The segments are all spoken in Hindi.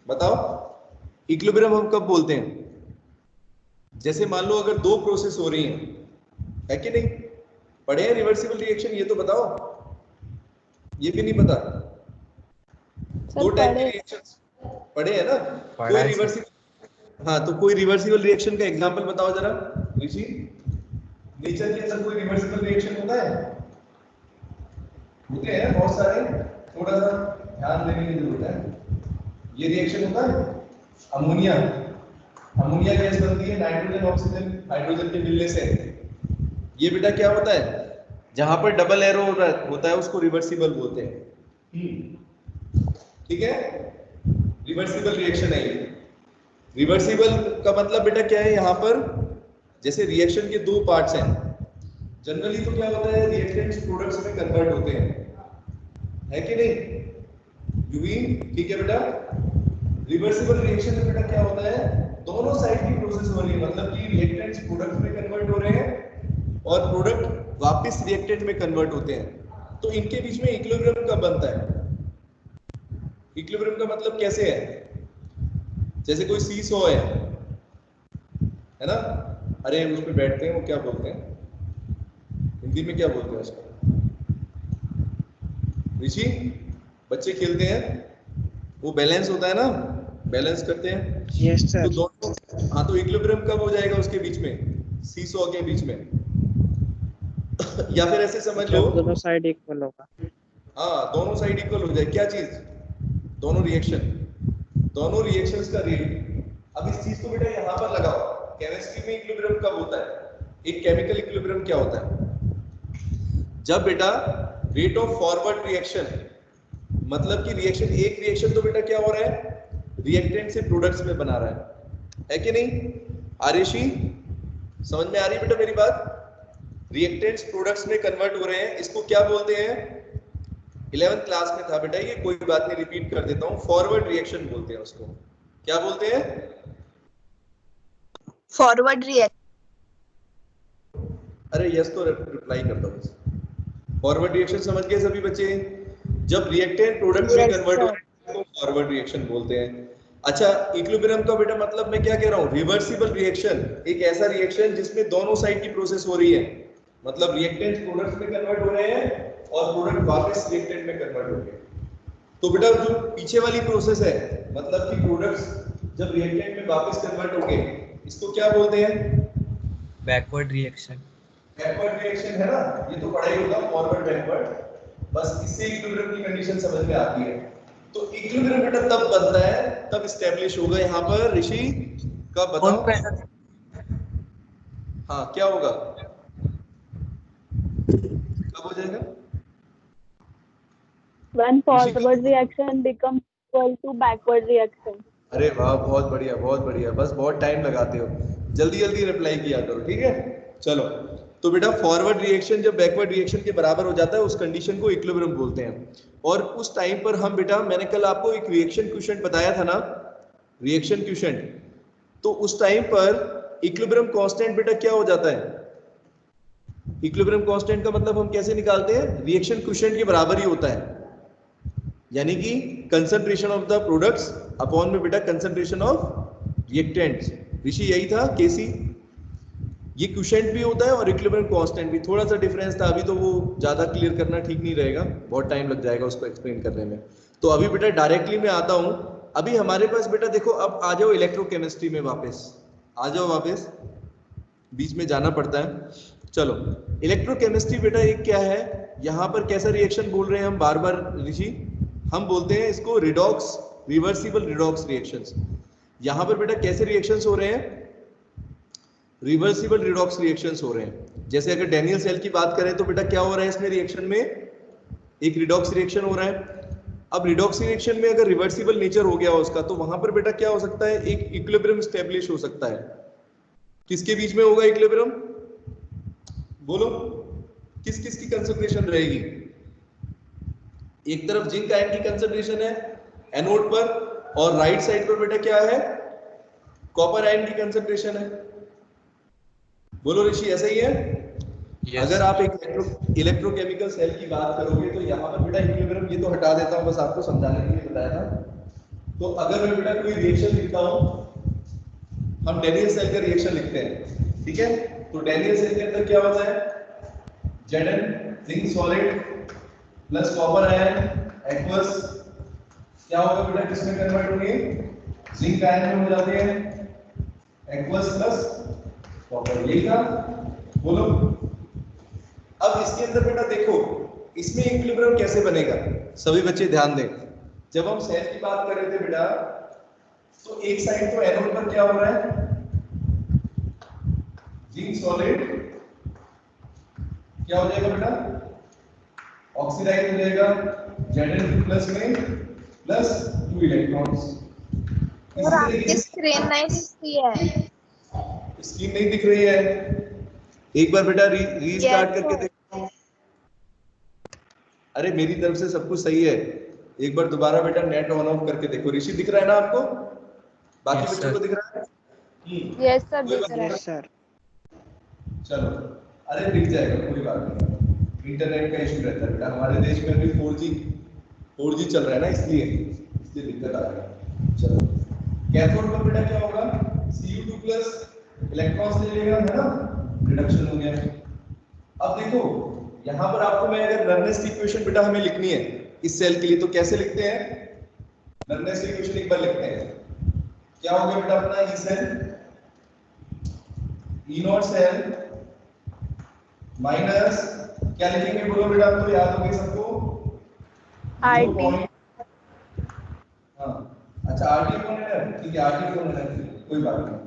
बताओ इक्विलिब्रियम हम कब बोलते हैं? जैसे मान लो अगर दो प्रोसेस हो रही हैं, है कि नहीं? पढ़े हैं रिवर्सिबल रिएक्शन? ये तो बताओ, ये भी नहीं पता? दो टाइप के रिएक्शन पढ़े हैं ना? कोई रिवर्सिबल, हाँ तो कोई रिवर्सिबल रिएक्शन का एग्जांपल बताओ जरा ऋषि। नेचर के अंदर कोई रिवर्सिबल रिएक्शन होता है? होते हैं बहुत सारे, थोड़ा सा ध्यान देने की जरूरत है। ये रिएक्शन होता है अमोनिया, अमोनिया गैस बनती है नाइट्रोजन ऑक्सीजन हाइड्रोजन के मिलने से। ये बेटा क्या होता है? जहां पर डबल एरो होता है उसको रिवर्सिबल बोलते हैं। ठीक है, रिवर्सिबल रिएक्शन है ये। रिवर्सिबल का मतलब बेटा क्या है? यहाँ पर जैसे रिएक्शन के दो पार्ट्स हैं, जनरली तो क्या होता है रिएक्टेंट्स प्रोडक्ट्स में कन्वर्ट होते हैं, है कि नहीं यूवी? ठीक है बेटा, रिवर्सिबल रिएक्शन में बेटा क्या होता है? दोनों साइड की प्रोसेस हो रही है, मतलब कि रिएक्टेंट्स प्रोडक्ट में कन्वर्ट हो रहे हैं और प्रोडक्ट वापस रिएक्टेंट में कन्वर्ट होते हैं। तो इनके बीच में इक्विलिब्रियम कब बनता है? इक्विलिब्रियम का मतलब कैसे है? जैसे कोई सीसॉ है ना, अरे उस पे बैठते हैं, वो क्या बोलते हैं हिंदी में, क्या बोलते हैं उसको ऋषि? बच्चे खेलते हैं, वो बैलेंस होता है ना, बैलेंस करते हैं। Yes sir. तो दोनों, हाँ तो इक्विलिब्रियम कब हो जाएगा उसके बीच में, सीसॉ के बीच में? या फिर ऐसे समझ लो, जब दोनों साइड इक्वल होगा। हाँ दोनों साइड इक्वल हो जाए। क्या चीज? दोनों रिएक्शन, दोनों रिएक्शंस का रेट। अब इस चीज को बेटा यहाँ पर लगाओ, केमिस्ट्री में इक्विलिब्रियम कब होता है? एक केमिकल इक्विलिब्रियम क्या होता है? जब बेटा रेट ऑफ फॉरवर्ड रिएक्शन, मतलब कि रिएक्शन, एक रिएक्शन तो बेटा क्या हो रहा है रिएक्टेंट से प्रोडक्ट्स में बना रहा है कि नहीं? आरिशी समझ में आ रही है बेटा मेरी बात? रिएक्टेंट्स प्रोडक्ट्स में कन्वर्ट हो रहे हैं, इसको क्या बोलते हैं? 11th क्लास में था बेटा ये, कोई बात नहीं रिपीट कर देता हूं, फॉरवर्ड रिएक्शन बोलते हैं उसको। क्या बोलते हैं? Forward reaction. अरे यस तो रिप्लाई करता हूँ। फॉरवर्ड रिएक्शन समझ गए सभी बच्चे? जब रिएक्टेंट प्रोडक्ट में कन्वर्ट हो रहे हैं तो फॉरवर्ड रिएक्शन बोलते हैं। अच्छा, इक्विलिब्रियम का बेटा मतलब मैं क्या कह रहा हूँ? रिवर्सिबल रिएक्शन, एक ऐसा रिएक्शन जिसमें दोनों साइड की प्रोसेस हो रही है, मतलब रिएक्टेंट प्रोडक्ट्स में कन्वर्ट हो रहे हैं और प्रोडक्ट वापस रिएक्टेंट में कन्वर्ट हो गए। तो बेटा जो पीछे वाली प्रोसेस है, मतलब कि प्रोडक्ट्स जब रिएक्टेंट में वापस कन्वर्ट हो गए, इसको क्या बोलते हैं? Backward reaction. बैकवर्ड रिएक्शन है ना, ये तो पढ़ा ही होगा फॉरवर्ड बैकवर्ड। बस इससे इक्विलिब्रियम की कंडीशन समझ में आती है। तो इक्विलिब्रियम बेटा तब बनता है, तब एस्टेब्लिश होगा यहाँ पर ऋषि, कब बताओ? हाँ क्या होगा, कब हो जाएगा? When forward reaction becomes equal to backward reaction. अरे वाह, बहुत बढ़िया बहुत बढ़िया, बस बहुत टाइम लगाते हो, जल्दी जल्दी रिप्लाई किया करो, ठीक है? चलो, तो बेटा फॉरवर्ड रिएक्शन जब बैकवर्ड रिएक्शन के बराबर हो जाता है उस कंडीशन को इक्विलिब्रियम बोलते हैं। और उस टाइम पर हम बेटा, मैंने कल आपको एक रिएक्शन क्वोशिएंट बताया था ना, रिएक्शन क्वोशिएंट, तो उस टाइम पर इक्विलिब्रियम कांस्टेंट बेटा क्या हो जाता है? इक्विलिब्रियम कांस्टेंट का मतलब हम कैसे निकालते हैं? रिएक्शन क्वोशिएंट के बराबर ही होता है, यानी कि concentration of the products upon में बेटा कंसंट्रेशन ऑफ रिएक्टेंट्स। ऋषि यही था केसी, ये क्वोशिएंट भी होता है और इक्विलिब्रियम कांस्टेंट भी, थोड़ा सा डिफरेंस था, अभी तो वो ज्यादा क्लियर करना ठीक नहीं रहेगा, बहुत टाइम लग जाएगा उसको एक्सप्लेन करने में। तो अभी बेटा डायरेक्टली मैं आता हूं, अभी हमारे पास बेटा देखो, अब आ जाओ इलेक्ट्रोकेमिस्ट्री में वापस, आ जाओ वापस, बीच में जाना पड़ता है। चलो, इलेक्ट्रोकेमिस्ट्री बेटा एक क्या है, यहाँ पर कैसा रिएक्शन बोल रहे हैं हम बार बार ऋषि? हम बोलते हैं इसको रिडॉक्स, रिवर्सिबल रिडॉक्स रिएक्शंस। यहाँ पर बेटा कैसे रिएक्शंस हो रहे हैं? रिवर्सिबल रिडॉक्स रिएक्शंस हो रहे हैं। जैसे अगर डैनियल सेल की बात करें तो बेटा क्या हो रहा है इसमें रिएक्शन में? एक रिडॉक्स रिएक्शन हो रहा है। अब रिडॉक्स रिएक्शन में अगर रिवर्सिबल नेचर हो गया उसका, तो वहां पर बेटा क्या हो सकता है? एक इक्विलिब्रियम स्टैब्लिश हो सकता है। किसके बीच में होगा इक्विलिब्रियम? बोलो, किस किस की कंसंट्रेशन रहेगी? एक तरफ जिंक आयन की कंसंट्रेशन है एनोड पर, और राइट साइड पर बेटा क्या है? कॉपर आयन की कंसंट्रेशन है। बोलो ऋषि, ऐसा ही है? yes. अगर आप एक इलेक्ट्रोकेमिकल सेल की बात करोगे तो यहाँ पर बेटा इक्विलिब्रियम, ये तो हटा देता हूँ, बस आपको समझाने के लिए बताया था, तो अगर मैं बेटा कोई रिएक्शन लिखता हूं, हम डैनियल सेल का रिएक्शन लिखते हैं, ठीक है? तो डैनियल सेल के अंदर क्या होता है? Zn zinc solid plus copper ion aqueous क्या होगा बेटा, किसमें कन्वर्ट होंगे? जिंक आयन में हो जाते हैं, एक्वस प्लस कॉपर, यही था, बोलो। अब इसके अंदर बेटा देखो, इसमें इक्विलिब्रियम कैसे बनेगा, सभी बच्चे ध्यान दें। जब हम सेल की बात कर रहे थे बेटा, तो एक साइड तो एनोड पर क्या हो रहा है? जिंक सॉलिड क्या हो जाएगा बेटा? ऑक्सीडाइज हो जाएगा Zn2+ में प्लस 2 इलेक्ट्रॉन्स। और आपकी स्क्रीन नहीं दिखती है। स्क्रीन नहीं दिख रही है? एक बार बेटा रीस्टार्ट करके देखो। अरे मेरी तरफ से सब कुछ सही है, एक बार दोबारा बेटा नेट ऑन ऑफ करके देखो। ऋषि दिख रहा है ना आपको? बाकी Yes, बच्चों sir. को दिख रहा है? यस सर, कोई दिख बात रहा है। नहीं। चलो, अरे दिख जाएगा, कोई बात नहीं। इंटरनेट का इशू रहता है बेटा, हमारे देश में अभी 4G चल रहा है ना, इसलिए दिक्कत आ रही है। चलो, कैथोड पर बेटा क्या होगा? Cu2+ इलेक्ट्रॉन्स ले लेगा, है ना, रिडक्शन हो गया। अब देखो यहाँ पर आपको मैं अगर रननेस की इक्वेशन बेटा हमें लिखनी है इस सेल के लिए, तो कैसे लिखते हैं? रननेस की इक्वेशन एक बार लिखते हैं। क्या हो गया बेटा अपना E cell, E not cell minus क्या लिखेंगे, बोलो बेटा, आपको याद होगी सबको? RT। हाँ, अच्छा RT अपॉन एन, ठीक है, RT अपॉन एन, कोई बात नहीं।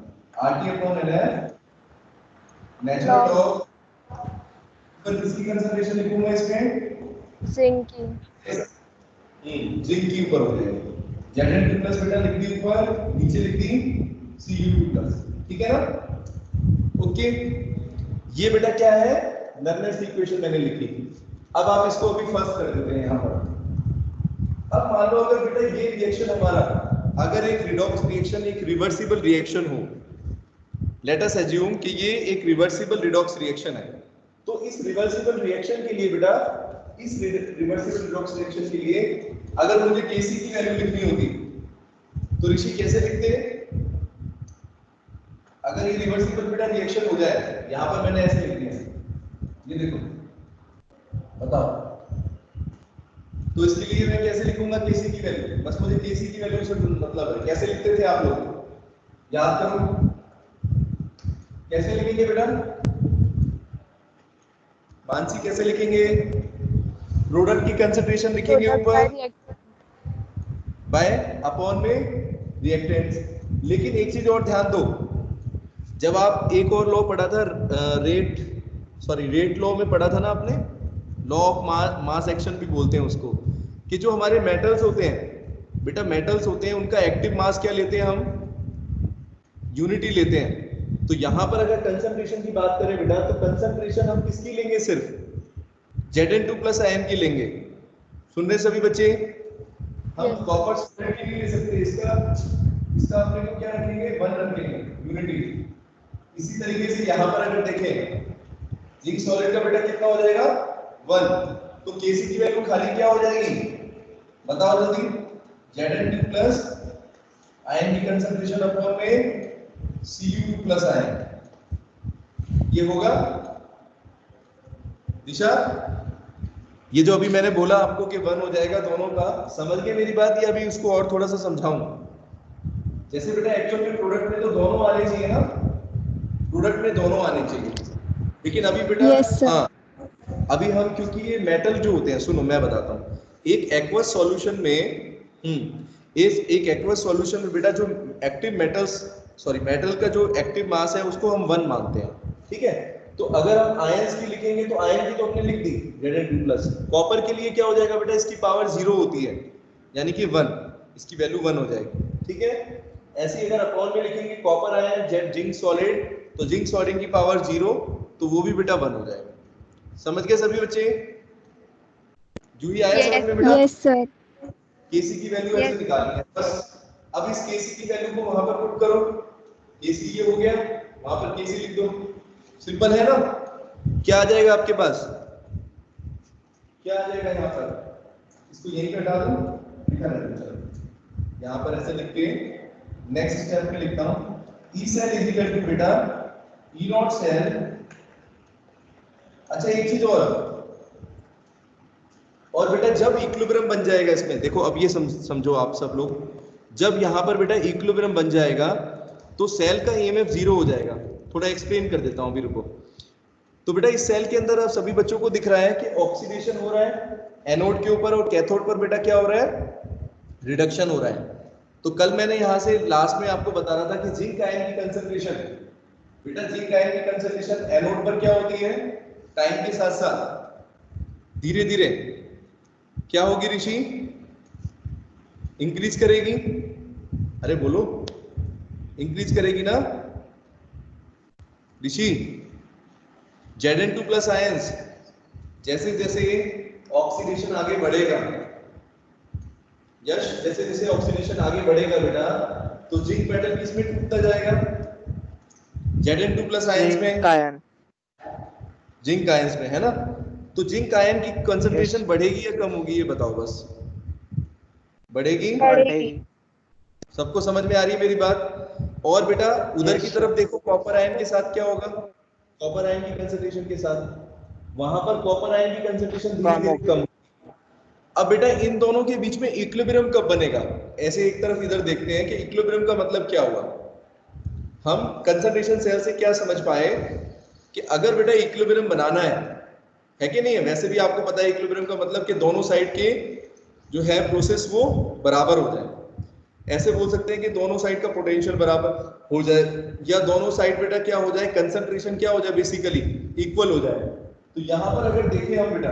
RT upon n natural log पर किसकी कंसंट्रेशन लिखूंगा इसमें? जिंक की। जिंक की ऊपर हो जाएगा। Zn2+ बेटा लिख दी ऊपर, नीचे लिख दी Cu2+, ठीक है ना? ओके, ये बेटा क्या है? नर्नेस इक्वेशन मैंने लिखी। अब आप इसको अभी फर्स्ट कर देते हैं यहाँ पर। अब मान लो अगर बेटा ये रिएक्शन हमारा, अगर एक रिडॉक्स रिएक्शन एक रिवर्सिबल रिएक्शन हो, लेट अस अज्यूम कि ये एक रिवर्सिबल रिडॉक्स रिएक्शन है, तो इस रिवर्सिबल रिएक्शन के लिए बेटा, इस रिवर्सिबल रिडॉक्स रिएक्शन के लिए अगर मुझे Kc की वैल्यू लिखनी होती तो ऋषि कैसे लिखते? अगर ये रिवर्सिबल बेटा रिएक्शन हो जाए, यहां पर मैंने ऐसे लिख दिया, ये देखो, बताओ, तो इसके लिए मैं कैसे लिखूंगा Kc की वैल्यू? बस मुझे Kc की वैल्यू से मतलब है। कैसे लिखते थे आप लोग, याद करो, कैसे लिखेंगे बेटा? मानसी कैसे लिखेंगे? प्रोडक्ट की कंसंट्रेशन लिखेंगे ऊपर बाय अपॉन में रिएक्टेंट्स। लेकिन एक चीज और ध्यान दो, जब आप एक और लॉ पढ़ा था, रेट लॉ में पढ़ा था ना आपने, लॉ ऑफ मास एक्शन भी बोलते हैं उसको, कि जो हमारे मेटल्स होते हैं बेटा, मेटल्स होते हैं उनका एक्टिव मास क्या लेते हैं हम? यूनिटी लेते हैं। तो यहां पर अगर कंसंट्रेशन की बात करें बेटा, तो कंसंट्रेशन हम किसकी लेंगे? सिर्फ Zn2+ आयन की लेंगे। सुन रहे सभी बच्चे? हम कॉपर सॉलिड की नहीं ले सकते, इसका अपने को क्या रखेंगे? 1 रखेंगे, यूनिटी। इसी तरीके से यहां पर अगर देखें, जिंक सॉलिड का बेटा कितना हो जाएगा? 1। तो Kc की वैल्यू खाली क्या हो जाएगी, बताओ जल्दी? Zn2+ आयन की कंसंट्रेशन अपॉन में Cu2+ आयन, ये होगा दिशा। ये जो अभी मैंने बोला आपको कि 1 हो जाएगा दोनों का, समझ गए मेरी बात? या अभी उसको और थोड़ा सा समझाऊं? जैसे बेटा एक्चुअल में प्रोडक्ट में तो दोनों आने चाहिए ना, प्रोडक्ट में दोनों आने चाहिए, लेकिन अभी बेटा हाँ, अभी हम क्योंकि ये मेटल जो होते हैं, सुनो मैं बताता हूँ, एक एक्वस सॉल्यूशन में एक एक्वस सॉल्यूशन में बेटा जो एक्टिव मेटल का जो एक्टिव मास है उसको हम 1 मानते हैं, ठीक है? तो अगर हम आयंस की लिखेंगे तो आयन की तो हमने लिख दी Zn2+। कॉपर के लिए क्या हो जाएगा बेटा? इसकी पावर 0 होती है, यानी कि 1, इसकी वैल्यू 1 हो जाएगी, ठीक है? ऐसे ही अगर अपॉन में लिखेंगे कॉपर आयन जिंक सॉलिड, तो जिंक सॉलिड की पावर 0, तो वो भी बेटा 1 हो जाएगा। समझ गए सभी बच्चे? जूही आया समझ में बेटा? Yes sir. Kc की वैल्यू ऐसे निकालनी है बस। अब इस Kc की वैल्यू को वहां पर पुट करो, Kc ये हो गया, वहां पर Kc लिख दो, सिंपल है ना? क्या आ जाएगा आपके पास? क्या आ जाएगा यहाँ पर? इसको यहीं पे हटा दो, लिखा रहता है। यहाँ पर ऐसे लिख के नेक्स्ट स्टेप में लिखता हूँ E cell is equal to बेटा ई नॉट सेल। अच्छा एक चीज और बेटा जब इक्विलिब्रियम बन जाएगा इसमें, देखो अब ये समझो आप सब लोग, जब यहाँ पर बेटा इक्विलिब्रियम बन जाएगा तो सेल का ईएमएफ 0 हो जाएगा। थोड़ा एक्सप्लेन कर देता हूँ अभी, रुको। तो बेटा इस सेल के अंदर अब सभी बच्चों को दिख रहा है कि ऑक्सीडेशन हो रहा है एनोड के ऊपर, और कैथोड पर बेटा क्या हो रहा है, रिडक्शन हो रहा है। तो कल मैंने यहाँ से लास्ट में आपको बता रहा था कि जिंक आयन की कंसंट्रेशन, बेटा जिंक आयन की कंसंट्रेशन एनोड पर क्या होती है, टाइम के साथ साथ धीरे धीरे क्या होगी ऋषि, इंक्रीज करेगी। अरे बोलो, इंक्रीज करेगी ना ऋषि। Zn2 प्लस आयंस जैसे जैसे ऑक्सीडेशन आगे बढ़ेगा, यश जैसे जैसे ऑक्सीडेशन आगे बढ़ेगा बेटा, तो जिंक मेटल किसमें टूटता जाएगा, Zn2 प्लस आयंस में, जिंक आयंस में, है ना। तो जिंक आयन की कंसंट्रेशन बढ़ेगी या कम होगी, ये बताओ बस। बढ़ेगी, सबको समझ में आ रही है मेरी बात। और बेटा उधर की तरफ देखो, कॉपर आयन के साथ क्या होगा, कॉपर आयन की कंसंट्रेशन के साथ वहां पर कॉपर आयन की कंसंट्रेशन धीरे धीरे कम। अब बेटा इन दोनों के बीच में इक्विलिब्रियम कब बनेगा, ऐसे एक तरफ इधर देखते हैं कि इक्विलिब्रियम का मतलब क्या हुआ। हम कंसंट्रेशन सेल से क्या समझ पाए कि अगर बेटा इक्विलिब्रियम बनाना है कि नहीं है, वैसे भी आपको पता है इक्विलिब्रियम का मतलब कि दोनों साइड के जो है प्रोसेस वो बराबर हो जाए। ऐसे बोल सकते हैं कि दोनों साइड का पोटेंशियल बराबर हो जाए, या दोनों साइड बेटा क्या हो जाए, कंसंट्रेशन क्या हो जाए, बेसिकली इक्वल हो जाए। तो यहाँ पर अगर देखें हम बेटा,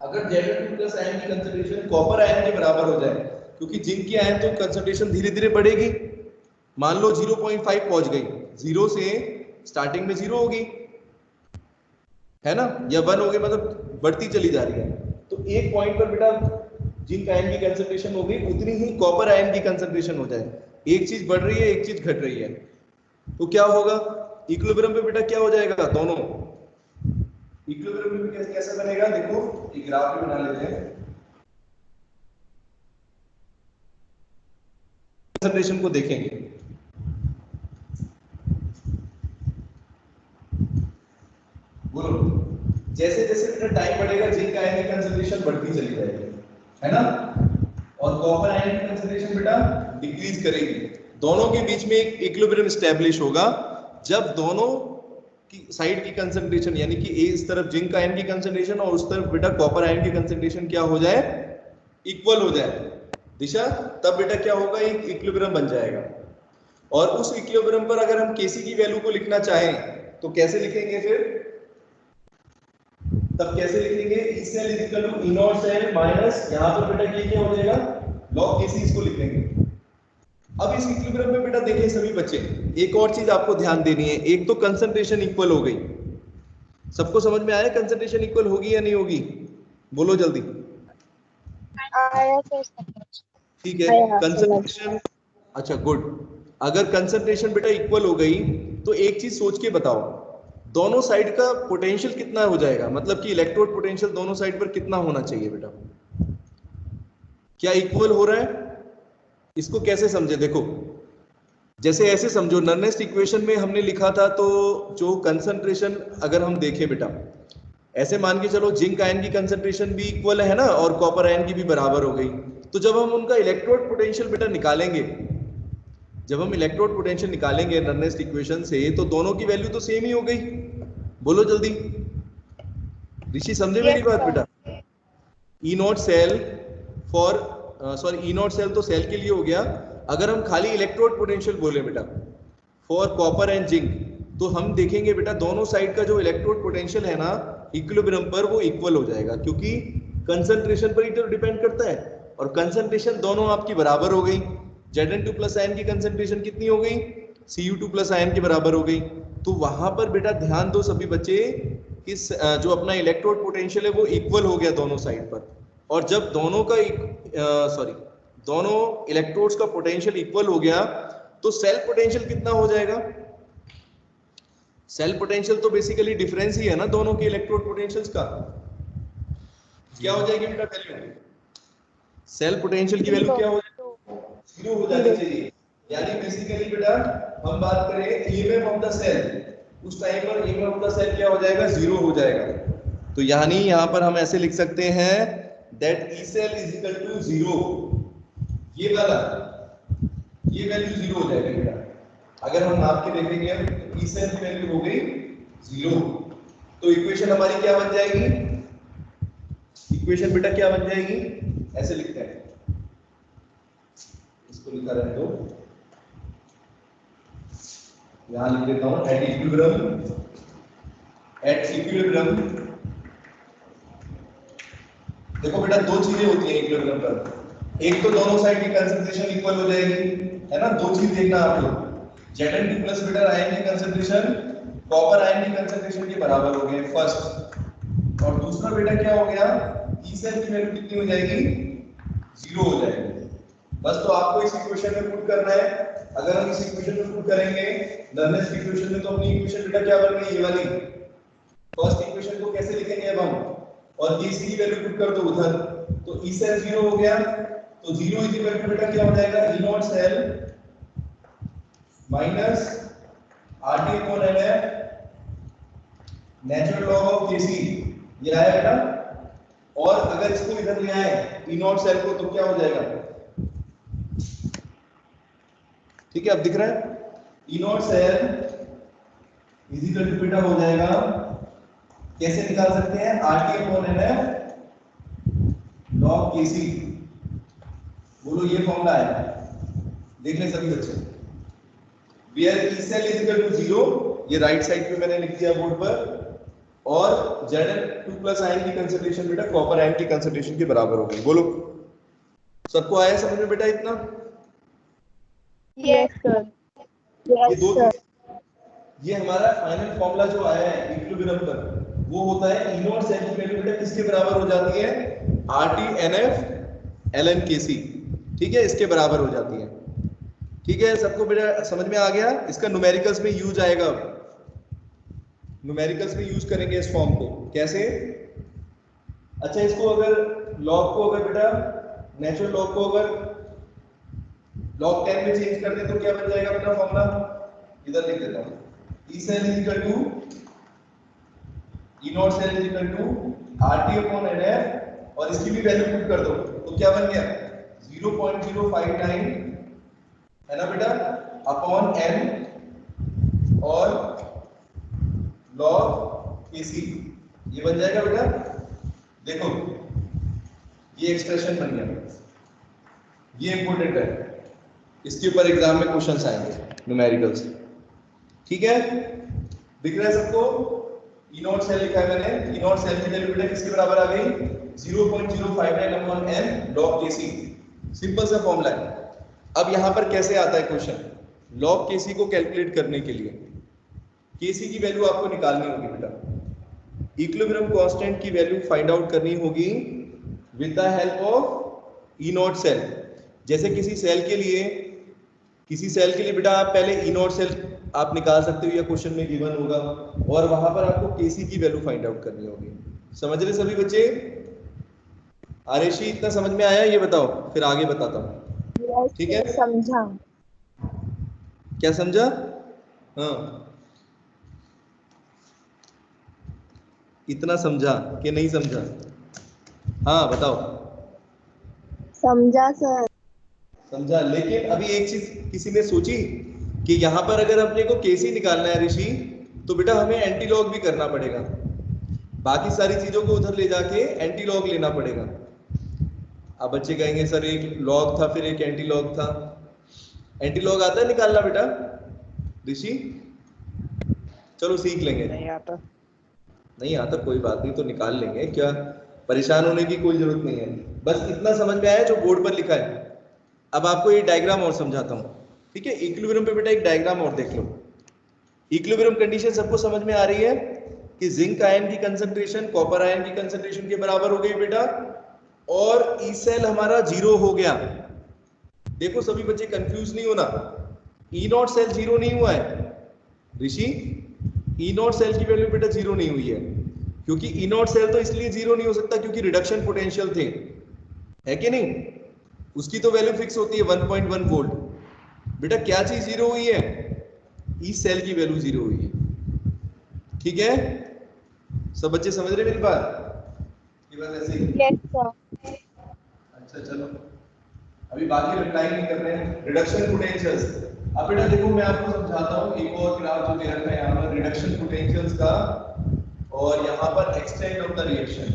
अगर Zn2 प्लस आयन की कंसंट्रेशन कॉपर आयन के बराबर हो जाए, क्योंकि जिंक की आयन तो कंसंट्रेशन धीरे धीरे बढ़ेगी, मान लो 0.5 पहुंच गई, 0 से स्टार्टिंग में 0 होगी, है ना, या 1 हो गई, मतलब बढ़ती चली जा रही है। तो एक पॉइंट पर बेटा जिंक आयन की कंसंट्रेशन हो गई, उतनी ही कॉपर आयन की कंसंट्रेशन हो जाए। एक चीज बढ़ रही है, एक चीज घट रही है, तो क्या होगा, इक्विलिब्रियम पे बेटा क्या हो जाएगा, दोनों इक्विलिब्रियम में कैसे बनेगा, देखो एक ग्राफ भी बना लेते हैं, कंसंट्रेशन को देखेंगे। बोलो, जैसे जैसे बेटा टाइम बढ़ेगा जिंक आयन की कंसंट्रेशन बढ़ती चली जाएगी, है ना, और कॉपर आयन की कंसंट्रेशन बेटा डिक्रीज करेगी। दोनों के बीच में एक इक्विलिब्रियम एस्टैब्लिश होगा जब दोनों की साइड की कंसंट्रेशन, यानी कि इस तरफ जिंक आयन की कंसंट्रेशन और उस तरफ बेटा कॉपर आयन की कंसंट्रेशन क्या हो जाए, इक्वल हो जाए दिशा, तब बेटा क्या होगा, एक इक्विलिब्रियम बन जाएगा। और उस इक्विलिब्रियम पर अगर हम केसी की वैल्यू को लिखना चाहें तो कैसे लिखेंगे फिर, तब कैसे लिखेंगे, E cell is equal to E not cell minus, यहां पर बेटा ये क्या हो जाएगा, लॉग केसी, इसको लिख लेंगे। अब इस इक्विलिब्रियम में बेटा देखें सभी बच्चे, एक और चीज आपको ध्यान देनी है, एक तो कंसंट्रेशन इक्वल हो गई, सबको समझ में आया कंसंट्रेशन इक्वल होगी या नहीं होगी, बोलो जल्दी। ठीक है, कंसंट्रेशन, अच्छा गुड। अगर कंसंट्रेशन बेटा इक्वल हो गई तो एक चीज सोच के बताओ, दोनों साइड का पोटेंशियल कितना हो जाएगा, मतलब कि इलेक्ट्रोड पोटेंशियल दोनों साइड पर कितना होना चाहिए बेटा, क्या इक्वल हो रहा है, इसको कैसे समझे, देखो जैसे ऐसे समझो, नर्नेस्ट इक्वेशन में हमने लिखा था, तो जो कंसंट्रेशन अगर हम देखें बेटा, ऐसे मान के चलो जिंक आयन की कंसंट्रेशन भी इक्वल है ना, और कॉपर आयन की भी बराबर हो गई, तो जब हम उनका इलेक्ट्रोड पोटेंशियल बेटा निकालेंगे, जब हम इलेक्ट्रोड पोटेंशियल निकालेंगे नर्नेस्ट इक्वेशन से, तो दोनों की वैल्यू तो सेम ही हो गई, बोलो जल्दी, ऋषि समझे मेरी बात बेटा। E not cell for sorry, E not cell तो सेल के लिए हो गया, अगर हम खाली इलेक्ट्रोड पोटेंशियल बोले बेटा फॉर कॉपर एंड जिंक, तो हम देखेंगे बेटा दोनों साइड का जो इलेक्ट्रोड पोटेंशियल है ना इक्विलिब्रियम पर, वो इक्वल हो जाएगा, क्योंकि कंसंट्रेशन पर ही तो डिपेंड करता है, और कंसंट्रेशन दोनों आपकी बराबर हो गई। Zn2 प्लस आयन की कंसंट्रेशन कितनी हो गई, Cu2 प्लस आयन के बराबर हो गई। तो वहां पर बेटा ध्यान दो सभी बच्चे, कि जो अपना इलेक्ट्रोड पोटेंशियल है वो इक्वल हो गया दोनों साइड पर, और जब दोनों का दोनों इलेक्ट्रोड्स का पोटेंशियल इक्वल हो गया, तो सेल पोटेंशियल कितना हो जाएगा, सेल पोटेंशियल तो बेसिकली डिफरेंस ही है ना दोनों के इलेक्ट्रोड पोटेंशियल्स का, क्या हो जाएगी बेटा वैल्यू, सेल पोटेंशियल की वैल्यू क्या हो जाएगी, जीरो हो जानी चाहिए। यानी बेसिकली बेटा हम बात करें ईएमएफ ऑफ द सेल, उस टाइम पर ईएमएफ ऑफ द सेल क्या हो जाएगा, जीरो हो जाएगा। तो यानी यहाँ पर हम ऐसे लिख सकते हैं that E cell is equal to zero. ये वाला ये वैल्यू जीरो हो जाएगी बेटा। अगर हम नाप के देखेंगे तो ई सेल की वैल्यू हो गई जीरो। तो इक्वेशन हमारी क्या बन जाएगी, इक्वेशन बेटा क्या बन जाएगी, ऐसे लिखते हैं, इसको लिखा रहने दो, यहां लिख देता हूं एट इक्विलिब्रियम। देखो बेटा दो चीजें होती हैं इक्विलिब्रियम पर, एक तो दोनों साइड की कंसंट्रेशन इक्वल हो जाएगी, है ना। दो चीज देखना आप लोग, Zn2 प्लस बेटा आयन की कंसंट्रेशन कॉपर आयन की कंसंट्रेशन के बराबर हो गए फर्स्ट, और दूसरा बेटा क्या हो गया, ई सेल की वैल्यू कितनी हो जाएगी, जीरो हो जाएगी। बस तो आपको इस इक्वेशन में पुट करना है। अगर हम इस इक्वेशन में पुट करेंगे लर्नेस की इक्वेशन में, तो अपनी इक्वेशन बेटा क्या बन गई, ये वाली फर्स्ट इक्वेशन को कैसे लिखेंगे अब हम, और Kc की वैल्यू पुट कर दो उधर, तो ई सेल जीरो हो गया। तो जीरो इज इक्वल टू बेटा क्या हो जाएगा, E not cell minus RT upon nF natural log of Kc, ये आया बेटा। और अगर इसको इधर ले आए ई नॉट सेल को, तो क्या हो जाएगा, ठीक है अब दिख रहा है, E not cell is equal to बेटा हो जाएगा, कैसे निकाल सकते हैं, RT upon nF log Kc। बोलो ये फॉर्मूला है, देख ले सभी बच्चे, where E cell is equal to zero, ये राइट साइड पे मैंने लिख दिया बोर्ड पर, और Zn2 प्लस आयन की कंसंट्रेशन बेटा कॉपर आयन की कंसंट्रेशन के बराबर हो गई। बोलो सबको आया समझ में बेटा इतना? Yes, sir. ये दो चीज, ये हमारा फाइनल फॉर्मूला जो आया है इक्विलिब्रियम पर, वो होता है ई नॉट सेल की वैल्यू बेटा किसके बराबर हो जाती है, RT NF ln Kc, ठीक है, इसके बराबर हो जाती है। ठीक है सबको बेटा समझ में आ गया? इसका न्यूमेरिकल्स में यूज आएगा, न्यूमेरिकल्स में यूज करेंगे इस फॉर्म को, कैसे, अच्छा इसको अगर लॉग को अगर बेटा नेचुरल लॉग को अगर log 10 में चेंज कर दे तो क्या बन जाएगा अपना फॉर्मूला, इधर लिख देता हूं, E cell is equal to E not cell is equal to RT upon nF, और इसकी भी वैल्यू पुट कर दो, तो क्या बन गया 0.059 है ना बेटा, अपॉन n और log Kc, ये बन जाएगा बेटा। देखो ये एक्सप्रेशन बन गया, ये इंपॉर्टेंट है, इसके ऊपर एग्जाम में क्वेश्चंस आएंगे न्यूमेरिकल्स, ठीक है, दिख रहा है सबको। ई नॉट सेल लिखा है मैंने, ई नॉट सेल की वैल्यू बेटा किसके बराबर आ गई, 0.059 upon n log Kc, simple सा फॉर्मूला है। अब यहां पर कैसे आता है क्वेश्चन, log Kc को कैलकुलेट करने के लिए Kc की वैल्यू आपको निकालनी होगी बेटा, इक्विलिब्रियम कांस्टेंट की वैल्यू फाइंड आउट करनी होगी with the help of E not cell. जैसे किसी सेल के लिए बेटा आप पहले ई नॉट सेल आप निकाल सकते हो, या क्वेश्चन में गिवन होगा, और वहां पर आपको Kc की वैल्यू फाइंड आउट करनी होगी। समझ रहे सभी बच्चे? आरेशी इतना समझ में आया, ये बताओ फिर आगे बताता हूँ, ठीक है? समझा। क्या समझा? हाँ इतना समझा कि नहीं समझा? हाँ बताओ। समझा सर। समझा, लेकिन अभी एक चीज किसी ने सोची कि यहाँ पर अगर अपने को Kc निकालना है ऋषि, तो बेटा हमें एंटी लॉग भी करना पड़ेगा, बाकी सारी चीजों को उधर ले जाके एंटी लॉग लेना पड़ेगा। अब बच्चे कहेंगे सर एक लॉग था फिर एक एंटी लॉग था, एंटी लॉग आता है निकालना बेटा ऋषि? चलो सीख लेंगे। नहीं आता कोई बात नहीं, तो निकाल लेंगे, क्या परेशान होने की कोई जरूरत नहीं है, बस इतना समझ में आया जो बोर्ड पर लिखा है। अब आपको ये डायग्राम और समझाता हूँ, ठीक है? इक्विलिब्रियम पे बेटा एक डायग्राम और देख लो। इक्विलिब्रियम कंडीशन सबको समझ में आ रही है कि जिंक आयन की कंसंट्रेशन कॉपर आयन की कंसंट्रेशन के बराबर हो गई बेटा, और ई सेल हमारा जीरो हो गया। देखो सभी बच्चे कंफ्यूज नहीं होना, ई नॉट सेल जीरो नहीं हुआ है ऋषि, ई नॉट सेल की वैल्यू बेटा जीरो नहीं हुई है, क्योंकि ई नॉट सेल तो इसलिए जीरो नहीं हो सकता क्योंकि रिडक्शन पोटेंशियल थे, है कि नहीं? उसकी तो वैल्यू फिक्स होती है 1.1 वोल्ट। बेटा क्या चीज जीरो हुई है? इस सेल की वैल्यू जीरो हुई है। ठीक है, सब बच्चे समझ रहे मेरी बात? ये बात ऐसे ही। Yes, sir. अच्छा चलो, अभी बाकी रिप्लाई नहीं कर रहे हैं। रिडक्शन पोटेंशियल्स, अब बेटा देखो मैं आपको समझाता हूँ एक और ग्राफ जो दे रखा है यहाँ पर रिडक्शन पोटेंशियल्स का, और यहाँ पर extent of the reaction.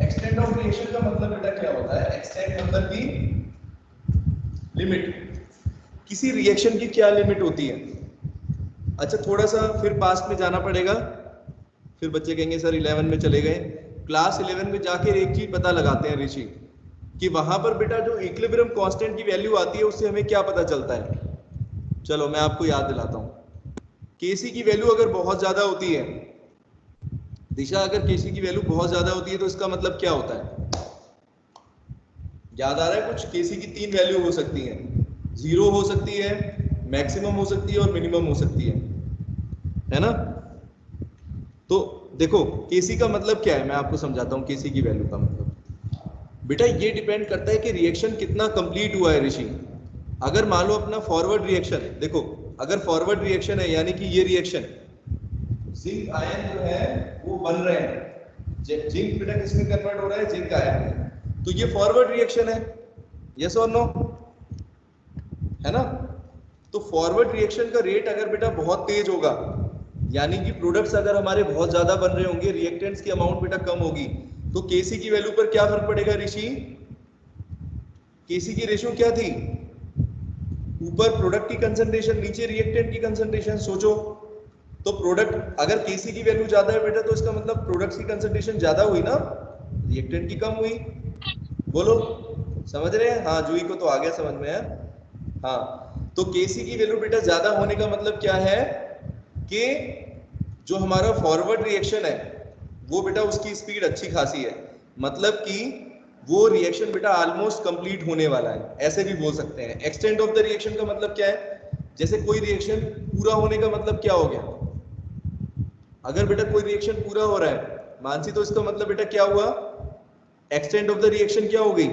Extent of reaction का मतलब बेटा क्या होता है? एक्सटेंट मतलब की लिमिट। किसी रिएक्शन की क्या लिमिट होती है? अच्छा थोड़ा सा फिर पास्ट में जाना पड़ेगा, फिर बच्चे कहेंगे सर 11 में चले गए। क्लास 11 में जाकर एक चीज पता लगाते हैं ऋषि, कि वहां पर बेटा जो इक्विलिब्रियम कांस्टेंट की वैल्यू आती है उससे हमें क्या पता चलता है? चलो मैं आपको याद दिलाता हूं। केसी की वैल्यू अगर बहुत ज्यादा होती है, दिशा अगर केसी की वैल्यू बहुत ज्यादा होती है तो इसका मतलब क्या होता है? याद आ रहा है कुछ? केसी की 3 वैल्यू हो सकती है, 0 हो सकती है, मैक्सिमम हो सकती है और मिनिमम हो सकती है ना? तो देखो केसी का मतलब क्या है, मैं आपको समझाता हूं केसी की वैल्यू का मतलब। बेटा ये डिपेंड करता है कि रिएक्शन कितना कंप्लीट हुआ है ऋषि। अगर मान लो अपना फॉरवर्ड रिएक्शन देखो, अगर फॉरवर्ड रिएक्शन है यानी कि ये रिएक्शन जिंक आयन जो है वो बन रहे हैं, जिंक बेटा किसमें कन्वर्ट हो रहा है? जिंक आयन में। तो ये फॉरवर्ड रिएक्शन है, यस और नो, है ना? तो फॉरवर्ड रिएक्शन का रेट अगर बेटा बहुत तेज होगा, यानी कि प्रोडक्ट्स अगर हमारे बहुत ज्यादा बन रहे होंगे, रिएक्टेंट्स की अमाउंट बेटा कम होगी, तो केसी की वैल्यू पर क्या फर्क पड़ेगा ऋषि? केसी की रेशियो क्या थी? ऊपर प्रोडक्ट की कंसंट्रेशन, नीचे रिएक्टेंट की कंसंट्रेशन। सोचो तो प्रोडक्ट अगर केसी की वैल्यू ज्यादा है बेटा तो इसका मतलब प्रोडक्ट्स की कंसंट्रेशन ज्यादा हुई ना, रिएक्टेंट की कम हुई। बोलो समझ रहे हैं? हाँ जूही को तो आ गया समझ में है। हाँ तो केसी की वैल्यू बेटा ज्यादा होने का मतलब क्या है कि जो हमारा फॉरवर्ड रिएक्शन है वो बेटा उसकी स्पीड अच्छी खासी है, मतलब कि वो रिएक्शन बेटा ऑलमोस्ट कंप्लीट होने वाला है, ऐसे भी बोल सकते हैं। एक्सटेंट ऑफ द रिएक्शन का मतलब क्या है? जैसे कोई रिएक्शन पूरा होने का मतलब क्या हो गया? अगर बेटा कोई रिएक्शन पूरा हो रहा है मानसी, तो इसका मतलब बेटा क्या हुआ? एक्सटेंट ऑफ द रिएक्शन क्या हो गई?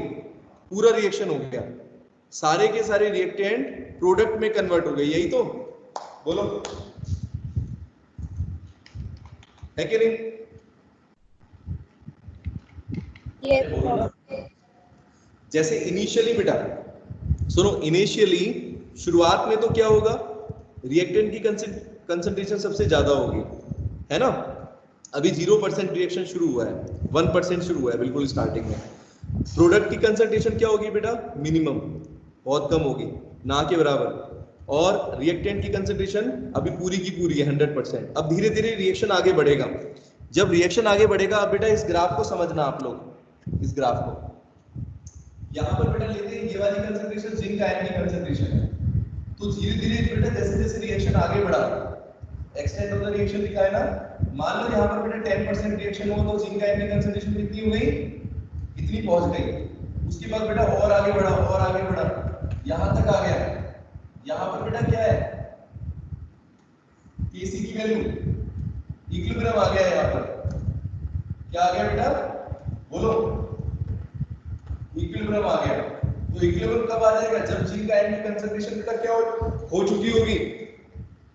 पूरा रिएक्शन हो गया, सारे के सारे रिएक्टेंट प्रोडक्ट में कन्वर्ट हो गए। यही तो बोलो, है कि नहीं? Yes, बोलो sir. ना। जैसे इनिशियली बेटा सुनो, इनिशियली शुरुआत में तो क्या होगा? रिएक्टेंट की कंसंट्रेशन सबसे ज्यादा होगी, है ना? अभी 0% रिएक्शन शुरू हुआ है, 1% शुरू हुआ है बिल्कुल स्टार्टिंग में। प्रोडक्ट की कंसंट्रेशन क्या होगी बेटा? मिनिमम, बहुत कम होगी, ना के बराबर। और रिएक्टेंट की कंसंट्रेशन अभी पूरी की पूरी है 100%। अब धीरे धीरे रिएक्शन आगे बढ़ेगा। जब रिएक्शन आगे बढ़ेगा, अब बेटा इस ग्राफ को समझना आप लोग, इस ग्राफ को यहाँ पर बेटा लेते हैं, ये वाली कंसंट्रेशन जिंक आयन की कंसंट्रेशन है। तो धीरे धीरे बेटा जैसे जैसे रिएक्शन आगे बढ़ा, एक्सटेंट ऑफ द रिएक्शन लिखा है ना, मान लो यहाँ पर बेटा 10% रिएक्शन हो तो जिंक आयन की कंसंट्रेशन कितनी हो गई? इतनी पहुंच गई। उसके बाद बेटा और आगे बढ़ा और आगे बढ़ा, यहाँ तक आ गया। यहाँ पर बेटा क्या है? केसी की वैल्यू इक्विलिब्रियम आ गया है। यहाँ पर क्या आ गया बेटा? बोलो, इक्विलिब्रियम आ गया। तो इक्विलिब्रियम कब आ जाएगा? जब जिंक आयन की कंसंट्रेशन बेटा क्या हो चुकी होगी?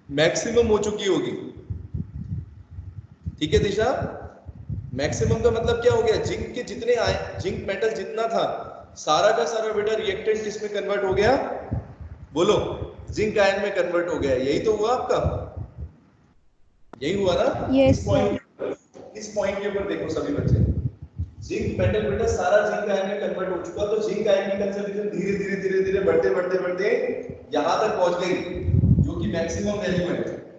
मैक्सिमम हो चुकी होगी। ठीक है दिशा, मैक्सिमम का मतलब क्या हो गया? जिंक के जितने जिंक मेटल जितना था सारा का सारा बेटा रिएक्टेंट किस में कन्वर्ट हो गया? बोलो, जिंक आयन में कन्वर्ट हो गया। यही तो हुआ आपका, यही हुआ ना? Yes, sir. इस पॉइंट के ऊपर देखो सभी बच्चे, जिंक मेटल बेटा सारा जिंक आयन में कन्वर्ट हो चुका, तो जिंक आयन की कंसंट्रेशन धीरे धीरे धीरे धीरे बढ़ते बढ़ते बढ़ते यहां तक पहुंच गई, जो कि मैक्सिमम वैल्यू है।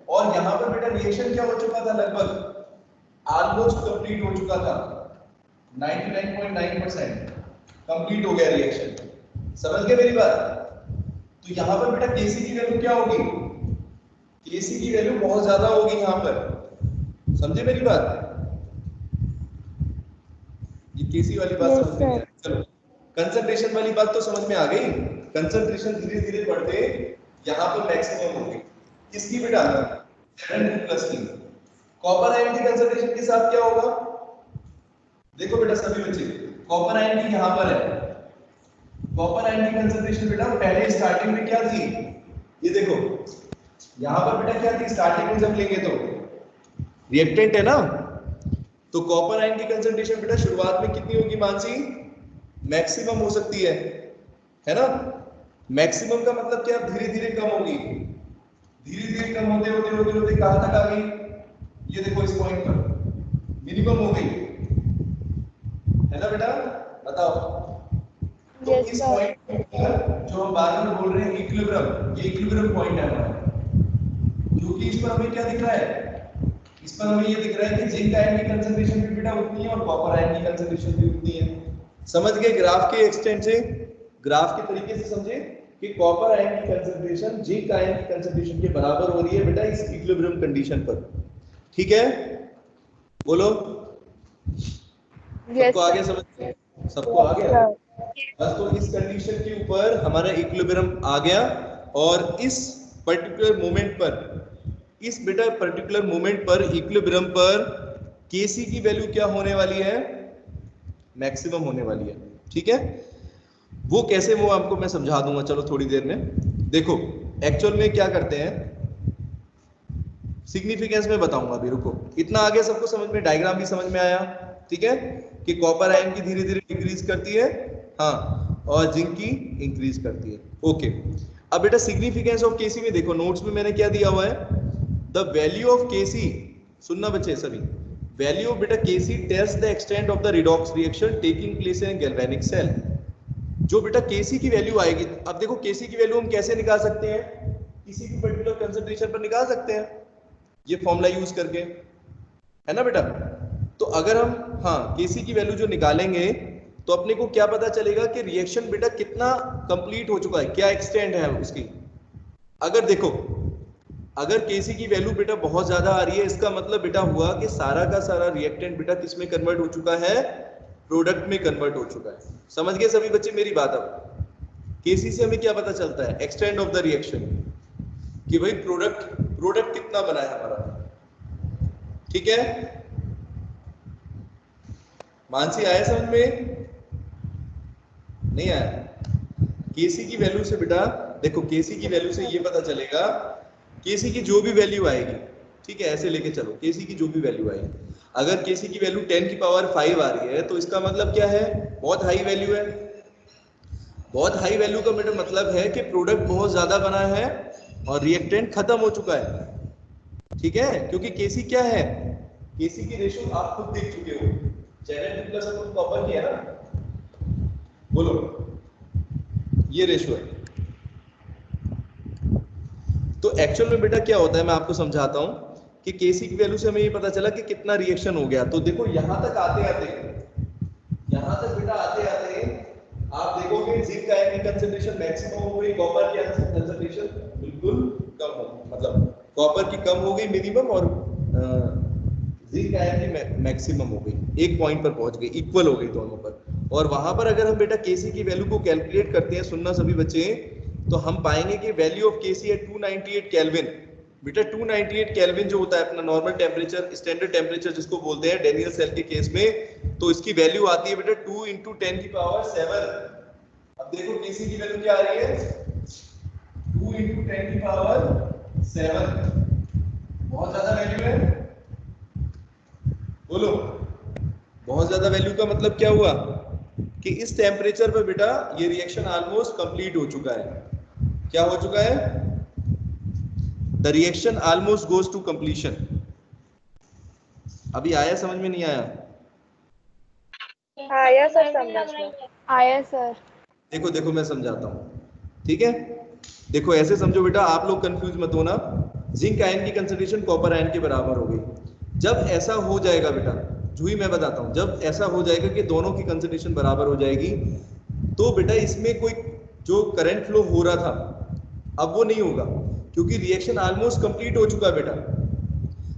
और यहां पर बेटा रिएक्शन क्या हो चुका था? लगभग ऑलमोस्ट कंप्लीट हो चुका था, 99.9% कंप्लीट हो गया रिएक्शन। समझ गए मेरी बात? तो यहां पर बेटा केसी की वैल्यू क्या होगी? केसी की वैल्यू बहुत ज्यादा होगी यहां पर। समझे मेरी बात? ये केसी वाली बात Yes, समझ में नहीं sir. आई। चलो कंसंट्रेशन वाली बात तो समझ में आ गई। कंसंट्रेशन धीरे धीरे बढ़ते यहाँ पर मैक्सिमम होगी। किसकी बेटा? 7+3। कॉपर आयन की कंसंट्रेशन के साथ क्या होगा? देखो बेटा सभी बच्चे, कॉपर आयन की यहाँ पर है, कॉपर आयन की कंसंट्रेशन बेटा पहले स्टार्टिंग में क्या थी, ये देखो यहां पर बेटा क्या थी स्टार्टिंग में जब लेंगे तो रिएक्टेंट है ना, तो कॉपर आयन की कंसंट्रेशन बेटा शुरुआत में कितनी होगी मानसी, मैक्सिमम हो सकती है ना। मैक्सिमम का मतलब क्या, धीरे धीरे कम होगी, धीरे धीरे कम होते होते होते होते कहां तक आ गई, ये देखो इस पॉइंट पर मिनिमम हो गई, है ना बेटा, बताओ। तो Yes, इस sir. पॉइंट पर जो हम बार बार बोल रहे हैं इक्विलिब्रियम, ये इक्विलिब्रियम पॉइंट है हमारा, क्योंकि इस पर हमें क्या दिख रहा है, इस पर हमें ये दिख रहा है कि जिंक आयन की कंसंट्रेशन भी बेटा उतनी है और कॉपर आयन की कंसंट्रेशन भी उतनी है। समझ गए ग्राफ के एक्सटेंट से, ग्राफ के तरीके से समझे कि कॉपर आयन की कंसंट्रेशन जिंक आयन की कंसंट्रेशन के बराबर हो रही है बेटा इस इक्विलिब्रियम कंडीशन पर, ठीक है, बोलो। Yes, सबको आ गया sir. समझ, सबको आ गया, Sir. बस तो इस कंडीशन के ऊपर हमारा इक्विलिब्रियम आ गया, और इस पर्टिकुलर मोमेंट पर, इस बेटा पर्टिकुलर मोमेंट पर इक्विलिब्रियम पर Kc की वैल्यू क्या होने वाली है, मैक्सिमम होने वाली है, ठीक है। वो कैसे, वो आपको मैं समझा दूंगा, चलो थोड़ी देर में। देखो एक्चुअल में क्या करते हैं, सिग्निफिकेंस में बताऊंगा अभी, रुको। इतना आगे सबको समझ में, डायग्राम भी समझ में आया, ठीक है, कि कॉपर आयन की धीरे धीरे डिक्रीज करती है, हाँ, और जिंक की इंक्रीज करती है, ओके। अब बेटा सिग्निफिकेंस ऑफ केसी में देखो, नोट्स में मैंने क्या दिया हुआ है, द वैल्यू ऑफ केसी, सुनना बच्चे सभी, वैल्यू ऑफ बेटा KC test the extent of the redox reaction taking place in galvanic cell. जो बेटा केसी की वैल्यू आएगी, अब देखो केसी की वैल्यू हम कैसे निकाल सकते हैं, किसी भी पर्टिकुलर कंसंट्रेशन पर निकाल सकते हैं, ये फॉर्मूला यूज करके, है ना बेटा। तो अगर हम हाँ केसी की वैल्यू जो निकालेंगे, तो अपने को क्या पता चलेगा कि रिएक्शन बेटा कितना कंप्लीट हो चुका है, क्या एक्सटेंट है उसकी। अगर देखो, अगर केसी की वैल्यू बेटा बहुत ज्यादा आ रही है, इसका मतलब बेटा हुआ कि सारा का सारा रिएक्टेंट बेटा किस में कन्वर्ट हो चुका है, प्रोडक्ट में कन्वर्ट हो चुका है। समझ गए सभी बच्चे मेरी बात। अब केसी से हमें क्या पता चलता है, एक्सटेंट ऑफ द रिएक्शन, कि भाई प्रोडक्ट कितना बना है हमारा, ठीक है। मानसी आया समझ में, नहीं आया। केसी की वैल्यू से बेटा देखो, केसी की वैल्यू से ये पता चलेगा, केसी की जो भी वैल्यू आएगी, ठीक है, ऐसे लेके चलो, केसी की जो भी वैल्यू आएगी, अगर केसी की वैल्यू 10 की पावर 5 आ रही है, तो इसका मतलब क्या है, बहुत हाई वैल्यू है। बहुत हाई वैल्यू का मतलब है कि प्रोडक्ट बहुत ज्यादा बना है और रिएक्टेंट खत्म हो चुका है, ठीक है। क्योंकि केसी क्या है, केसी की रेशियो आप खुद देख चुके हो, 7 प्लस कॉपर की है ना, बोलो, ये रेशियो है। तो एक्चुअल में बेटा क्या होता है, मैं आपको समझाता हूं कि केसी की वैल्यू से हमें ये पता चला कि कितना रिएक्शन हो गया। तो देखो यहां तक आते आते, यहां तक बेटा आते आते आप देखोगे जिंक आयन की कंसंट्रेशन मैक्सिमम हो गई, कॉपर की कंसंट्रेशन बिल्कुल कम हो, मतलब कॉपर की कम हो गई मिनिमम, और जिंक आयन की मैक्सिमम हो गई, एक पॉइंट पर पहुंच गई, इक्वल हो गई दोनों पर। और वहां पर अगर हम बेटा केसी की वैल्यू को कैलकुलेट करते हैं, सुनना सभी बच्चे, तो हम पाएंगे कि वैल्यू ऑफ केसी है 298 केल्विन। बेटा 298 केल्विन जो होता है अपना नॉर्मल टेम्परेचर, स्टैंडर्ड टेम्परेचर जिसको बोलते हैं डेनियल सेल के केस में, तो इसकी वैल्यू आती है बेटा 2 × 10 की पावर 7। अब देखो केसी की वैल्यू क्या आ रही है, 2 × 10 की पावर 7, बहुत ज्यादा वैल्यू है, बोलो। बहुत ज्यादा वैल्यू का मतलब क्या हुआ कि इस टेम्परेचर पर बेटा ये रिएक्शन ऑलमोस्ट कंप्लीट हो चुका है। क्या हो चुका है, the reaction almost goes to completion. अभी आया समझ में, नहीं आया? आया सर समझ में, आया सर। देखो देखो मैं समझाता हूँ, ठीक है। देखो ऐसे समझो बेटा, आप लोग कंफ्यूज मत होना, जिंक आयन की कंसंट्रेशन कॉपर आयन के बराबर हो गई। जब ऐसा हो जाएगा बेटा, जो ही मैं बताता हूँ, जब ऐसा हो जाएगा कि दोनों की कंसंट्रेशन बराबर हो जाएगी, तो बेटा इसमें कोई जो करंट फ्लो हो रहा था अब वो नहीं होगा, क्योंकि रिएक्शन ऑलमोस्ट कंप्लीट हो चुका है बेटा।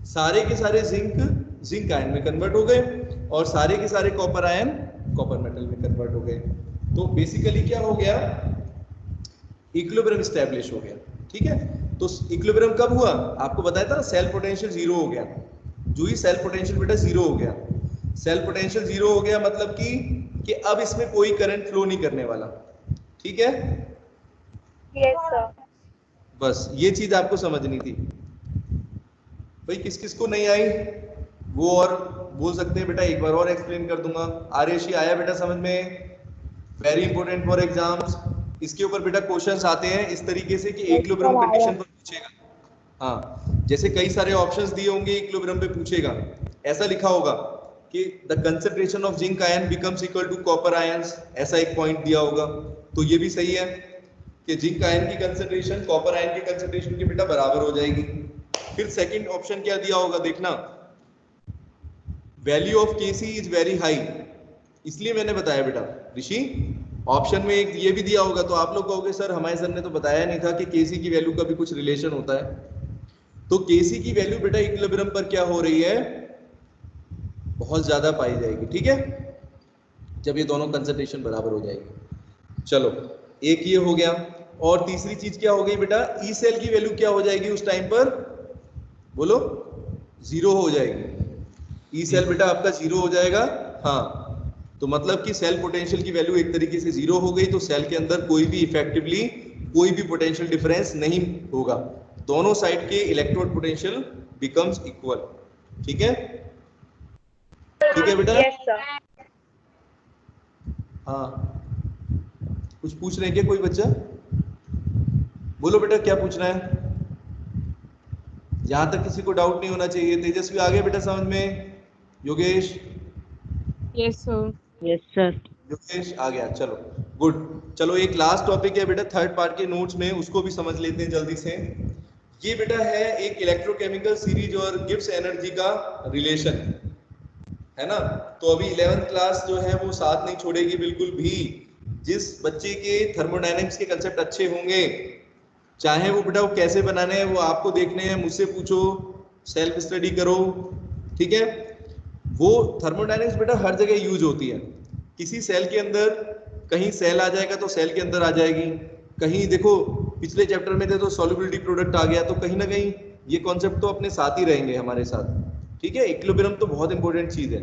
सारे के सारे जिंक आयन में कन्वर्ट हो गए और सारे के सारे कॉपर आयन कॉपर मेटल में कन्वर्ट हो गए। तो बेसिकली क्या हो गया, इक्विलिब्रियम एस्टैब्लिश हो गया, ठीक है। तो इक्विलिब्रियम कब हुआ, आपको बताया था ना, सेल पोटेंशियल जीरो हो गया। जो ही सेल पोटेंशियल बेटा जीरो हो गया, सेल पोटेंशियल जीरो हो गया मतलब कि अब इसमें कोई करंट फ्लो नहीं करने वाला, ठीक है, Yes, sir. बस ये चीज आपको समझनी थी। भाई किस किस को नहीं आई वो और बोल सकते हैं बेटा, एक बार और एक्सप्लेन कर दूंगा। आर्यशी आया बेटा समझ में? Very important for exams. इसके ऊपर बेटा क्वेश्चंस आते हैं इस तरीके से कि Yes, इक्विलिब्रियम sir, कंडीशन आया। पर पूछेगा। हाँ, जैसे कई सारे ऑप्शंस दिए होंगे, इक्विलिब्रियम पे पूछेगा। ऐसा लिखा होगा कि the concentration of zinc ion becomes equal to copper ions, ऐसा एक पॉइंट दिया होगा। तो ये भी सही है कि जिंक आयन की कंसंट्रेशन कॉपर आयन की कंसंट्रेशन के बेटा बराबर हो जाएगी। फिर सेकंड ऑप्शन क्या दिया होगा देखना, value of KC is very high. इसलिए मैंने बताया बेटा ऋषि, ऑप्शन में एक ये भी दिया होगा तो आप लोग कहोगे सर हमारे सर ने तो बताया नहीं था कि केसी की वैल्यू का भी कुछ रिलेशन होता है। तो केसी की वैल्यू बेटा इक्विलिब्रियम पर क्या हो रही है, बहुत ज्यादा पाई जाएगी, ठीक है, जब ये दोनों कंसंट्रेशन बराबर हो जाएगी। चलो एक ये हो गया, और तीसरी चीज क्या हो गई बेटा, ई सेल की वैल्यू क्या हो जाएगी उस टाइम पर, बोलो, जीरो हो जाएगी। ई सेल बेटा आपका जीरो हो जाएगा। हाँ, तो मतलब कि सेल पोटेंशियल की वैल्यू एक तरीके से जीरो हो गई, तो सेल के अंदर कोई भी इफेक्टिवली कोई भी पोटेंशियल डिफरेंस नहीं होगा, दोनों साइड के इलेक्ट्रोड पोटेंशियल बिकम्स इक्वल। ठीक है, ठीक है बेटा। Yes, sir. हाँ, कुछ पूछ रहे हैं क्या कोई बच्चा? बोलो बेटा क्या पूछना है, यहां तक किसी को डाउट नहीं होना चाहिए। तेजस्वी आ गया बेटा समझ में? Yogesh? Yes, sir. Yes, sir. Yogesh आ गया, चलो गुड। चलो एक लास्ट टॉपिक है बेटा थर्ड पार्ट के नोट्स में, उसको भी समझ लेते हैं जल्दी से। ये बेटा है एक इलेक्ट्रोकेमिकल सीरीज और गिब्स एनर्जी का रिलेशन, है ना। तो अभी 11th क्लास जो है वो साथ नहीं छोड़ेगी बिल्कुल भी। जिस बच्चे के थर्मोडायनेमिक्स के कंसेप्ट अच्छे होंगे, चाहे वो बेटा वो कैसे बनाने हैं वो आपको देखने हैं, मुझसे पूछो, सेल्फ स्टडी करो, ठीक है। वो थर्मोडायनेमिक्स बेटा हर जगह यूज होती है। किसी सेल के अंदर कहीं सेल आ जाएगा तो सेल के अंदर आ जाएगी, कहीं देखो पिछले चैप्टर में थे तो सॉल्युबिलिटी प्रोडक्ट आ गया, तो कहीं ना कहीं ये कॉन्सेप्ट तो अपने साथ ही रहेंगे हमारे साथ, ठीक है। इक्विलिब्रियम तो बहुत इंपॉर्टेंट चीज है।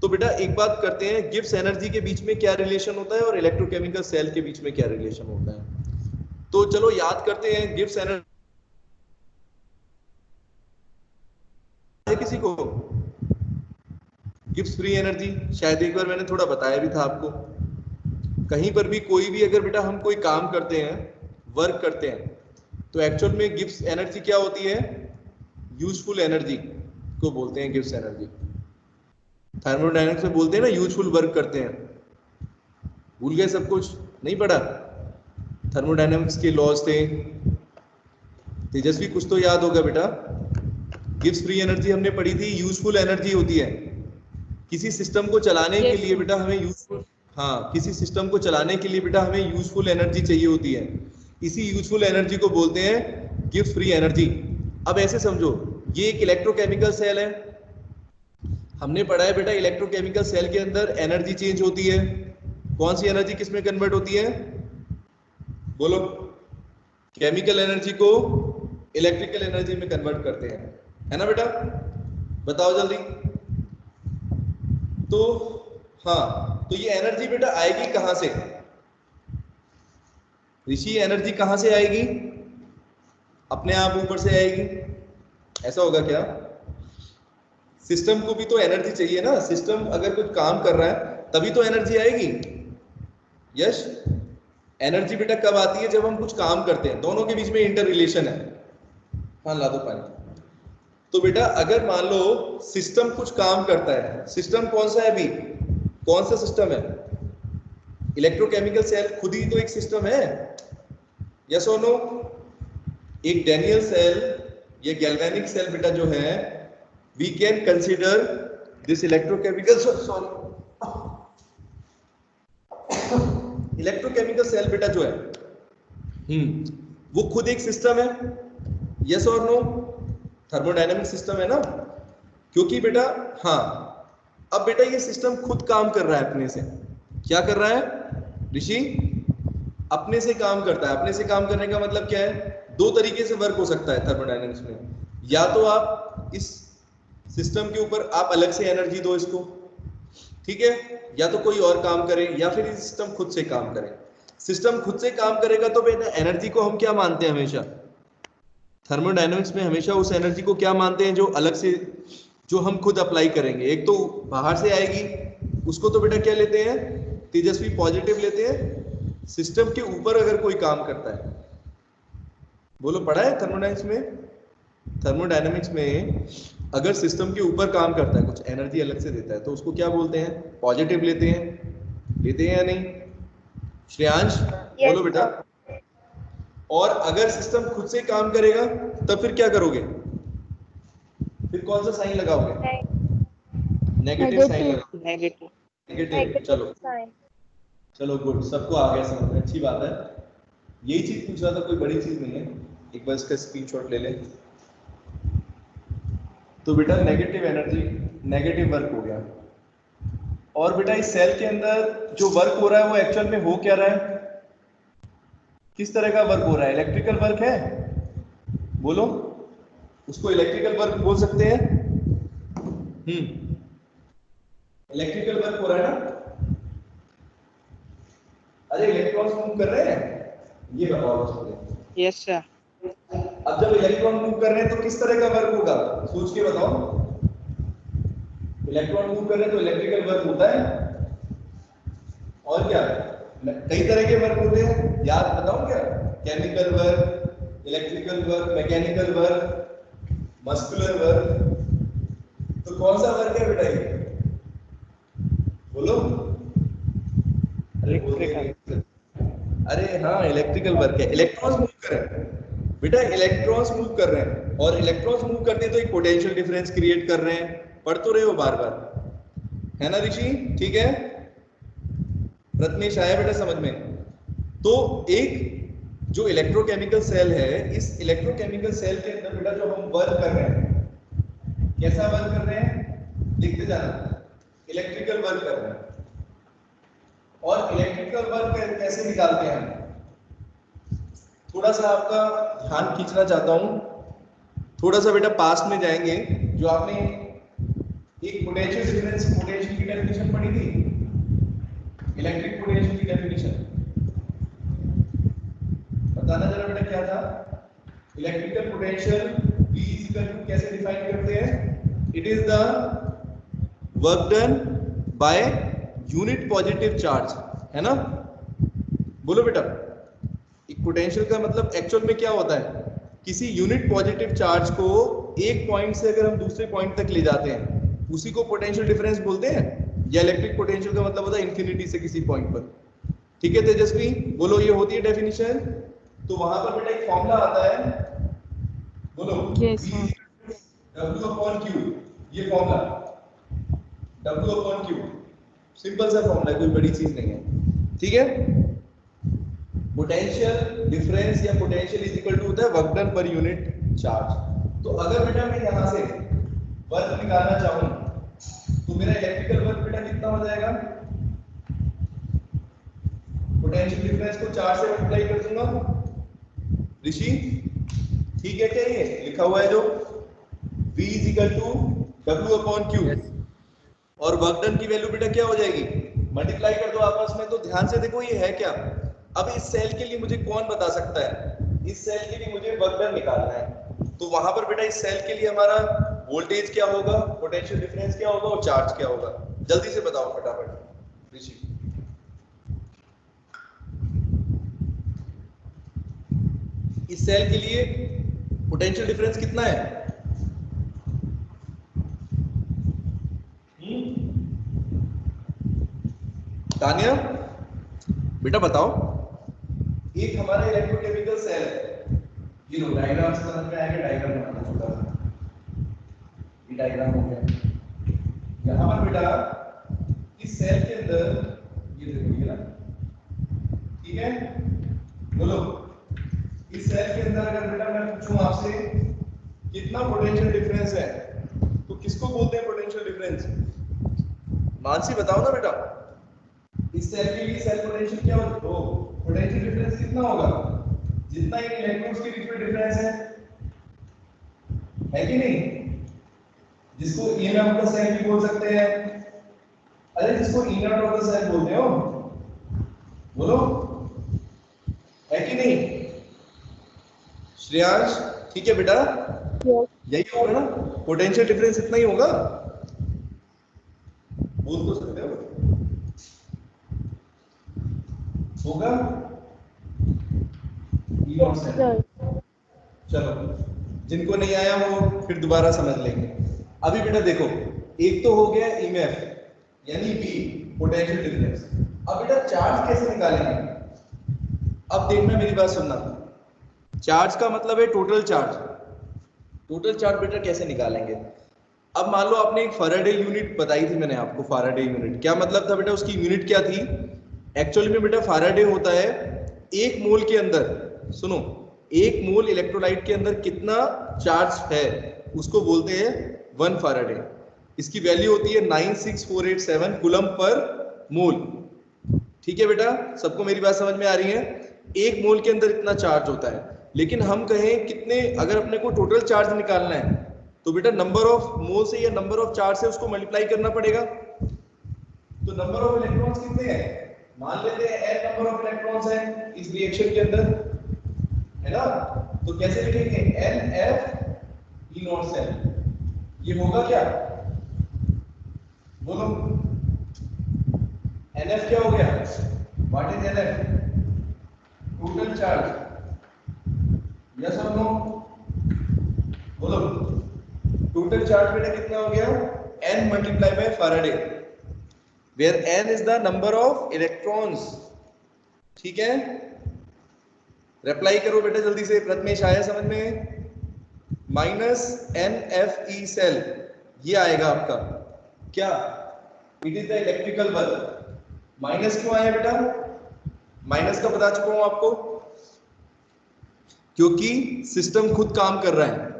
तो बेटा एक बात करते हैं, गिब्स एनर्जी के बीच में क्या रिलेशन होता है और इलेक्ट्रोकेमिकल सेल के बीच में क्या रिलेशन होता है। तो चलो याद करते हैं। गिब्स एनर्जी है किसी को? गिब्स फ्री एनर्जी शायद एक बार मैंने थोड़ा बताया भी था आपको। कहीं पर भी कोई भी अगर बेटा हम कोई काम करते हैं, वर्क करते हैं, तो एक्चुअल में गिब्स एनर्जी क्या होती है, यूजफुल एनर्जी को बोलते हैं गिब्स एनर्जी। थर्मोडायनेमिक्स में बोलते हैं ना यूजफुल वर्क करते हैं। भूल गए सब कुछ, नहीं पढ़ा? थर्मोडायनेमिक्स के लॉज थे। तेजस्वी कुछ तो याद होगा बेटा। गिब्स फ्री एनर्जी हमने पढ़ी थी, यूजफुल एनर्जी होती है। किसी सिस्टम को चलाने के लिए बेटा हमें यूजफुल, हाँ, किसी सिस्टम को चलाने के लिए बेटा हमें यूजफुल एनर्जी चाहिए होती है। इसी यूजफुल एनर्जी को बोलते हैं गिब्स फ्री एनर्जी। अब ऐसे समझो, ये एक इलेक्ट्रोकेमिकल सेल है। हमने पढ़ा है बेटा इलेक्ट्रोकेमिकल सेल के अंदर एनर्जी चेंज होती है। कौन सी एनर्जी किस में कन्वर्ट होती है, बोलो? केमिकल एनर्जी को इलेक्ट्रिकल एनर्जी में कन्वर्ट करते हैं, है ना बेटा? बताओ जल्दी। तो हाँ, तो ये एनर्जी बेटा आएगी कहां से? ऋषि एनर्जी कहां से आएगी? अपने आप ऊपर से आएगी, ऐसा होगा क्या? सिस्टम को भी तो एनर्जी चाहिए ना। सिस्टम अगर कुछ काम कर रहा है तभी तो एनर्जी आएगी। यस, एनर्जी बेटा कब आती है? जब हम कुछ काम करते हैं, दोनों के बीच में इंटर रिलेशन है। हाँ, ला दो पानी। तो बेटा अगर मान लो सिस्टम कुछ काम करता है, सिस्टम कौन सा है अभी, कौन सा सिस्टम है? इलेक्ट्रोकेमिकल सेल खुद ही तो एक सिस्टम है, यस और नो? एक डैनियल सेल या गैल्वेनिक सेल बेटा जो है, we can consider this electrochemical, sorry, electrochemical cell बेटा जो है वो खुद एक सिस्टम है, yes or no? Thermodynamic system है ना, क्योंकि बेटा हाँ, अब बेटा ये सिस्टम खुद काम कर रहा है अपने से। क्या कर रहा है ऋषि? अपने से काम करता है। अपने से काम करने का मतलब क्या है? दो तरीके से वर्क हो सकता है थर्मोडायनेमिक्स में। या तो आप इस सिस्टम के ऊपर आप अलग से एनर्जी दो इसको, ठीक है, या तो कोई और काम करे, या फिर ये सिस्टम खुद से काम करे। सिस्टम खुद से काम करेगा तो बेटा एनर्जी को हम क्या मानते हैं हमेशा, थर्मोडायनेमिक्स में हमेशा उस एनर्जी को क्या मानते हैं जो अलग से, जो हम खुद अप्लाई करेंगे। एक तो बाहर से आएगी, उसको तो बेटा क्या लेते हैं, तेजस्वी पॉजिटिव लेते हैं। सिस्टम के ऊपर अगर कोई काम करता है, बोलो पढ़ा है थर्मोडायनेमिक्स में, थर्मोडायनेमिक्स में अगर सिस्टम के ऊपर काम करता है, कुछ एनर्जी अलग से देता है, तो उसको क्या बोलते हैं, पॉजिटिव लेते हैं या नहीं? श्रेयांश बोलो बेटा। और अगर सिस्टम खुद से काम करेगा तब फिर क्या करोगे, फिर कौन सा साइन लगाओगे, नेगेटिव साइन लगाओगे। नेगेटिव, चलो चलो गुड, सबको आ गया समझ में, अच्छी बात है। यही चीज पूछ रहा था, कोई बड़ी चीज नहीं है। एक बार इसका स्क्रीनशॉट ले लें। तो बेटा नेगेटिव एनर्जी, नेगेटिव वर्क हो गया। और बेटा इस सेल के अंदर जो वर्क हो रहा है वो एक्चुअल में हो क्या रहा है, किस तरह का वर्क हो रहा है, इलेक्ट्रिकल वर्क है, बोलो उसको इलेक्ट्रिकल वर्क बोल सकते हैं। इलेक्ट्रिकल वर्क हो रहा है ना, अरे इलेक्ट्रॉन्स मूव कर रहे हैं, ये बताओ मुझे। Yes sir. अब जब इलेक्ट्रॉन मूव कर रहे हैं तो किस तरह का वर्क होगा, सोच के बताओ। इलेक्ट्रॉन मूव कर रहे हैं तो इलेक्ट्रिकल वर्क होता है, और क्या कई तरह के वर्क होते हैं, याद बताओ क्या, chemical work, electrical work, mechanical work, muscular work. तो कौन सा वर्क है बेटा ये, बोलो। अरे हाँ इलेक्ट्रिकल वर्क है, इलेक्ट्रॉन्स मूव कर रहे हैं बेटा, इलेक्ट्रॉन्स मूव कर रहे हैं, और इलेक्ट्रॉन्स मूव करते हैं तो एक पोटेंशियल डिफरेंस क्रिएट कर रहे हैं, पढ़ तो रहे हो बार बार, है ना ऋषि, ठीक है। प्रथमेश आया बेटा समझ में। तो एक जो इलेक्ट्रोकेमिकल सेल है, इस इलेक्ट्रोकेमिकल सेल के अंदर बेटा जो हम वर्क कर रहे हैं, कैसा वर्क कर रहे हैं, लिखते जाना, इलेक्ट्रिकल वर्क कर रहे हैं। और इलेक्ट्रिकल वर्क कैसे निकालते हैं हम, थोड़ा सा आपका ध्यान खींचना चाहता हूं, थोड़ा सा बेटा पास्ट में जाएंगे। जो आपने एक पोटेंशियल डिफरेंस, पोटेंशियल की डेफिनेशन पढ़ी थी, इलेक्ट्रिक पोटेंशियल की डेफिनेशन बताना जरा बेटा क्या था। Electrical potential V equal to कैसे डिफाइन करते हैं, it is the work done by unit positive charge, है ना, बोलो बेटा। एक पोटेंशियल का मतलब एक्चुअल में क्या होता है, किसी यूनिट पॉजिटिव चार्ज को एक पॉइंट से अगर हम दूसरे पॉइंट तक ले जाते हैं, उसी को पोटेंशियल डिफरेंस बोलते हैं। या इलेक्ट्रिक पोटेंशियल का मतलब होता है इंफिनिटी से किसी पॉइंट पर, ठीक है तेजस्वी, बोलो ये होती है डेफिनेशन। तो वहां पर बेटा एक फॉर्मूला आता है, बोलो Yes, sir. W/Q, ये फॉर्मूला W/Q, सिंपल सा फॉर्मूला है, कोई बड़ी चीज नहीं है, ठीक है। पोटेंशियल डिफरेंस या पोटेंशियल इज इक्वल टू होता है work done per unit charge. तो अगर बेटा मैं यहां से वर्क निकालना चाहूं तो मेरा इलेक्ट्रिकल वर्क बेटा कितना हो जाएगा, पोटेंशियल डिफरेंस को 4 से मल्टीप्लाई कर दूंगा। ऋषि ठीक है क्या, ये लिखा हुआ है जो V is equal to W/Q, और वर्क डन की वैल्यू बेटा क्या हो जाएगी, मल्टीप्लाई कर दो आपस में। तो ध्यान से देखो ये है क्या, अब इस सेल के लिए मुझे कौन बता सकता है, इस सेल के लिए मुझे वर्क डन निकालना है, तो वहां पर बेटा इस सेल के लिए हमारा वोल्टेज क्या होगा, पोटेंशियल डिफरेंस क्या होगा, और चार्ज क्या होगा, जल्दी से बताओ फटाफट ऋषि। इस सेल के लिए पोटेंशियल डिफरेंस कितना है, तानिया बेटा बताओ। एक हमारा इलेक्ट्रोकेमिकल सेल है, ये लो डायग्राम से समझ में आएगा, डायग्राम बनाना छोटा सा, ये डायग्राम हो गया। यहां पर बेटा इस सेल के अंदर ये देखो ये ना, ठीक है, बोलो इस सेल के अंदर अगर बेटा मैं पूछूं आपसे कितना पोटेंशियल डिफरेंस है, तो किसको बोलते हैं पोटेंशियल डिफरेंस, मानसी बताओ ना बेटा। इस सेल के लिए सेल पोटेंशियल क्या होगा, तो पोटेंशियल डिफरेंस कितना होगा, जितना इन इलेक्ट्रॉन्स के बीच में डिफरेंस है कि नहीं, जिसको ईएमएफ का सेल भी बोल सकते हैं, अरे जिसको ईएमएफ ऑफ द सेल बोलते हो, बोलो है कि नहीं श्रेयांश? ठीक है बेटा, Yes. यही होगा ना, पोटेंशियल डिफरेंस इतना ही होगा, बोल तो सकते हो, होगा E नॉट से। Sir. चलो, जिनको नहीं आया वो फिर दोबारा समझ लेंगे। अभी बेटा देखो, एक तो हो गया ईएमएफ यानी पी, पोटेंशियल डिफरेंस। अब बेटा चार्ज कैसे निकालेंगे? अब देखना, मेरी बात सुनना। चार्ज का मतलब है टोटल चार्ज। टोटल चार्ज बेटा कैसे निकालेंगे? अब मान लो आपने एक फैराडे यूनिट बताई थी मैंने आपको, फैराडे यूनिट क्या मतलब था बेटा, उसकी यूनिट क्या थी? एक्चुअली में बेटा फैराडे होता है एक मोल के अंदर, सुनो, एक मोल इलेक्ट्रोलाइट के अंदर कितना चार्ज है उसको बोलते हैं 1 फैराडे। इसकी वैल्यू होती है 96487 कूलम पर मोल। ठीक है बेटा, सबको मेरी बात समझ में आ रही है? एक मोल के अंदर इतना चार्ज होता है। लेकिन हम कहें कितने, अगर अपने को टोटल चार्ज निकालना है तो बेटा नंबर ऑफ मोल से या नंबर ऑफ चार्ज से उसको मल्टीप्लाई करना पड़ेगा। तो नंबर ऑफ इलेक्ट्रॉन्स कितने हैं? मान लेते हैं n नंबर ऑफ इलेक्ट्रॉन्स हैं इस रिएक्शन के अंदर, है ना? तो कैसे लिखेंगे? NF E not cell. ये होगा क्या? बोलो, NF क्या हो गया? What is NF? Total charge. Yes or no? बोलो, टोटल चार्ज बेटा कितना हो गया? n multiply by Faraday, where n is the number of electrons. ठीक है, रिप्लाई करो बेटा जल्दी से, प्रथमेश आया समझ में? माइनस NFE सेल, ये आएगा आपका क्या? It is the electrical work. Minus क्यों आया बेटा? माइनस का बता चुका हूं आपको, क्योंकि सिस्टम खुद काम कर रहा है।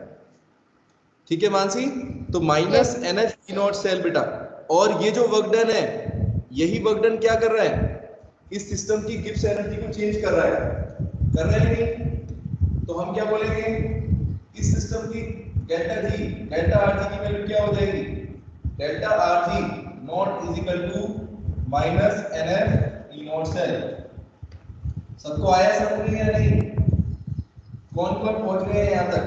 ठीक है मानसी, तो minus NF E not cell बेटा। और ये जो वर्क डन है, यही वर्क डन क्या कर रहा है? इस सिस्टम की गिब्स एनर्जी को चेंज कर रहा है, कर रहा है कि नहीं? तो हम क्या बोलेंगे, इस सिस्टम की डेल्टा जी, डेल्टा आरजी की वैल्यू क्या हो जाएगी? Delta rG not is equal to minus NF E not cell. सबको आया समझ में या नहीं? कौन कौन पहुंच गए हैं यहां तक?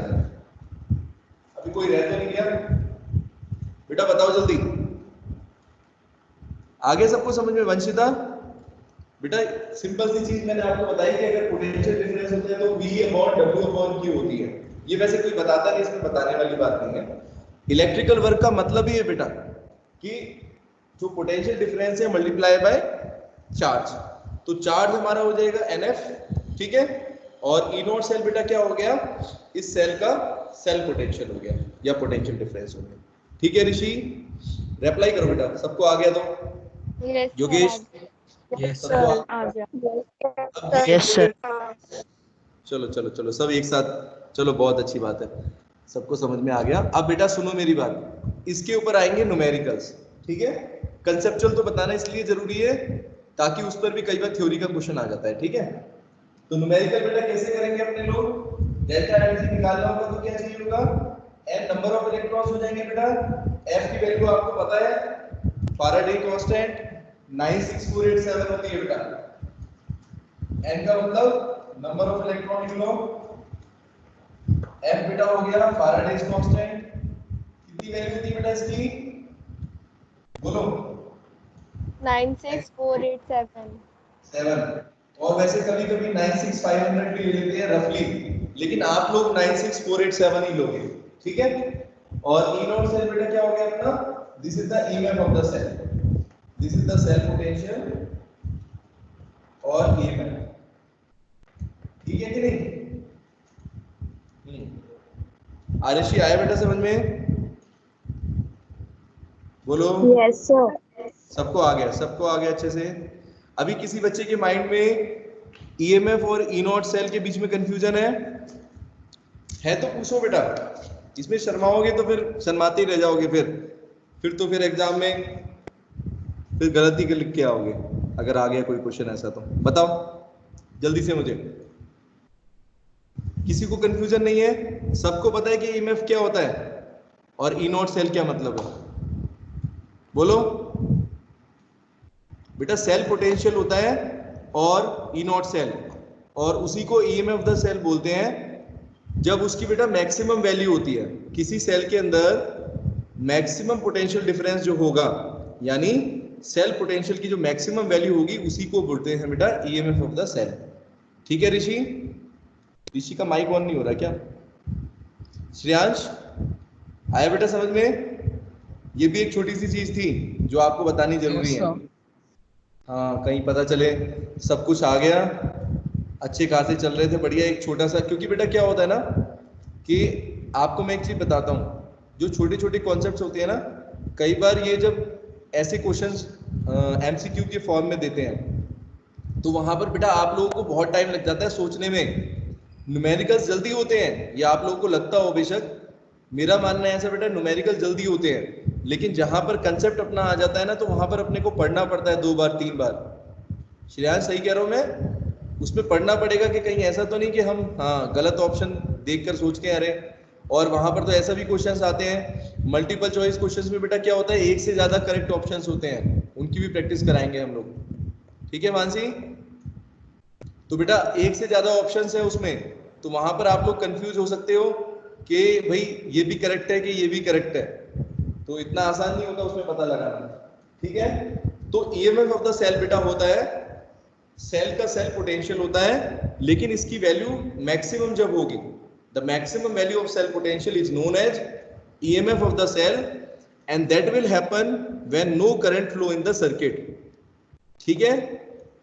अभी कोई रह तो नहीं गया बेटा? बताओ जल्दी, आगे सबको समझ में? वंशिता बेटा, सिंपल सी चीज मैंने आपको बताई कि अगर पोटेंशियल डिफरेंस होता है तो V upon W upon Q होती है। ये वैसे कोई बताता नहीं, इसमें बताने वाली बात नहीं है। इलेक्ट्रिकल वर्क का मतलब ही है बेटा कि जो पोटेंशियल डिफरेंस है मल्टीप्लाई बाय चार्ज। तो चार्ज हमारा हो जाएगा NF, ठीक है, और E नॉट सेल बेटा क्या हो गया? इस सेल का सेल पोटेंशियल हो गया या पोटेंशियल डिफरेंस हो गया। ठीक है ऋषि, रिप्लाई करो बेटा, सबको आ गया? तो Yes, योगेश, यस सबको सर। आ गया। अब ये यस सर। चलो चलो चलो सब एक साथ, चलो बहुत अच्छी बात है, सबको समझ में आ गया। अब बेटा सुनो मेरी बात, इसके ऊपर आएंगे न्यूमेरिकल्स। ठीक है, कंसेप्चुअल तो बताना इसलिए जरूरी है ताकि उस पर भी कई बार थ्योरी का क्वेश्चन आ जाता है। ठीक है, तो न्यूमेरिकल बेटा कैसे करेंगे अपने लोग? डेल्टा एनर्जी निकालना होगा तो क्या चाहिए होगा? n नंबर ऑफ इलेक्ट्रॉन्स हो जाएंगे बेटा। f की वैल्यू आपको पता है, फैराडे कांस्टेंट 96487 होती है बेटा। n का मतलब नंबर ऑफ इलेक्ट्रॉन लिख लो, f बेटा हो गया फैराडेज कांस्टेंट। कितनी वैल्यू थी बेटा इसकी? बोलो 96487. 7। और वैसे कभी कभी 96500 भी ले लेते हैं रफली, लेकिन आप लोग 96487 ही लोगे। ठीक है, और E नॉट सेल बेटा क्या हो गया अपना? This is the EMF of the cell, this is the cell potential और ईएमएफ। ठीक है कि नहीं? आरशी आया बेटा समझ में? बोलो, Yes, sir. सबको आ गया? सबको आ गया अच्छे से? अभी किसी बच्चे के माइंड में ईएमएफ और ई नॉट सेल के बीच में कंफ्यूजन है तो पूछो बेटा, इसमें शर्माओगे तो फिर शर्माते ही रह जाओगे, फिर एग्जाम में फिर गलती के लिख के आओगे अगर आ गया कोई क्वेश्चन ऐसा। तो बताओ जल्दी से मुझे, किसी को कंफ्यूजन नहीं है? सबको पता है कि ईएमएफ क्या होता है और ई नॉट सेल क्या मतलब है? बोलो बेटा, सेल पोटेंशियल होता है और ई नॉट सेल, और उसी को ईएमएफ ऑफ द सेल बोलते हैं जब उसकी बेटा मैक्सिमम वैल्यू होती है। किसी सेल के अंदर मैक्सिमम पोटेंशियल डिफरेंस जो होगा, यानी सेल पोटेंशियल की जो मैक्सिमम वैल्यू होगी, उसी को बोलते हैं बेटा ईएमएफ ऑफ द सेल। ठीक है ऋषि? ऋषि का माइक ऑन नहीं हो रहा क्या? श्रेयांश आया बेटा समझ में? ये भी एक छोटी सी चीज थी जो आपको बतानी जरूरी है। हाँ, कहीं पता चले सब कुछ आ गया, अच्छे खासे चल रहे थे, बढ़िया। एक छोटा सा, क्योंकि बेटा क्या होता है ना कि आपको मैं एक चीज बताता हूँ, जो छोटे छोटे कॉन्सेप्ट्स होते हैं ना, कई बार ये जब ऐसे क्वेश्चंस एमसीक्यू के फॉर्म में देते हैं तो वहां पर बेटा आप लोगों को बहुत टाइम लग जाता है सोचने में। न्यूमेरिकल्स जल्दी होते हैं, ये आप लोगों को लगता हो बेशक, मेरा मानना है ऐसा बेटा, न्यूमेरिकल जल्दी होते हैं, लेकिन जहां पर कंसेप्ट अपना आ जाता है ना, तो वहां पर अपने को पढ़ना पड़ता है 2 बार 3 बार। श्रेयांश सही कह रहा हूं मैं? उसमें पढ़ना पड़ेगा कि कहीं ऐसा तो नहीं कि हम गलत ऑप्शन देखकर सोच के अरे। और वहां पर तो ऐसा भी क्वेश्चंस आते हैं, मल्टीपल चॉइस क्वेश्चंस में बेटा क्या होता है, एक से ज्यादा करेक्ट ऑप्शंस होते हैं, उनकी भी प्रैक्टिस कराएंगे हम लोग। ठीक है मानसी? तो बेटा एक से ज्यादा ऑप्शंस है उसमें, तो वहां पर आप लोग कंफ्यूज हो सकते हो कि भाई ये भी करेक्ट है कि ये भी करेक्ट है, तो इतना आसान नहीं होता उसमें पता लगाना। ठीक है? तो ईएमएफ ऑफ द सेल बेटा होता है, सेल का सेल पोटेंशियल होता है, लेकिन इसकी वैल्यू मैक्सिमम जब होगी, the maximum value of cell potential is known as EMF of the cell, and that will happen when no current flow in the circuit. ठीक है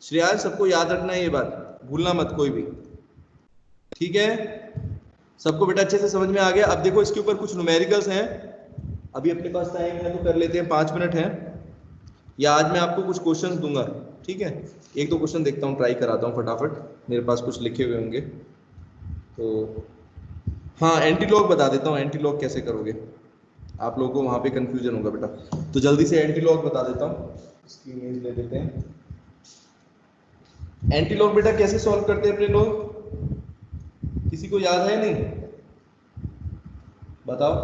श्रेयांश? सबको याद रखना है ये बात, भूलना मत कोई भी। ठीक है? सबको बेटा अच्छे से समझ में आ गया? अब देखो इसके ऊपर कुछ न्यूमेरिकल्स हैं, अभी अपने पास टाइम है तो कर लेते हैं, 5 मिनट हैं, या आज मैं आपको कुछ क्वेश्चंस दूंगा। ठीक है? 1-2 क्वेश्चन देखता हूँ, ट्राई कराता हूँ फटाफट, मेरे पास कुछ लिखे हुए होंगे तो। हाँ, एंटी लॉग बता देता हूँ, एंटी लॉग कैसे करोगे, आप लोगों को वहां पे कंफ्यूजन होगा बेटा, तो जल्दी से एंटी लॉग बता देता हूँ। इसकी इमेज ले लेते हैं। एंटी लॉग बेटा कैसे सॉल्व करते हैं अपने लोग, किसी को याद है? नहीं बताओ।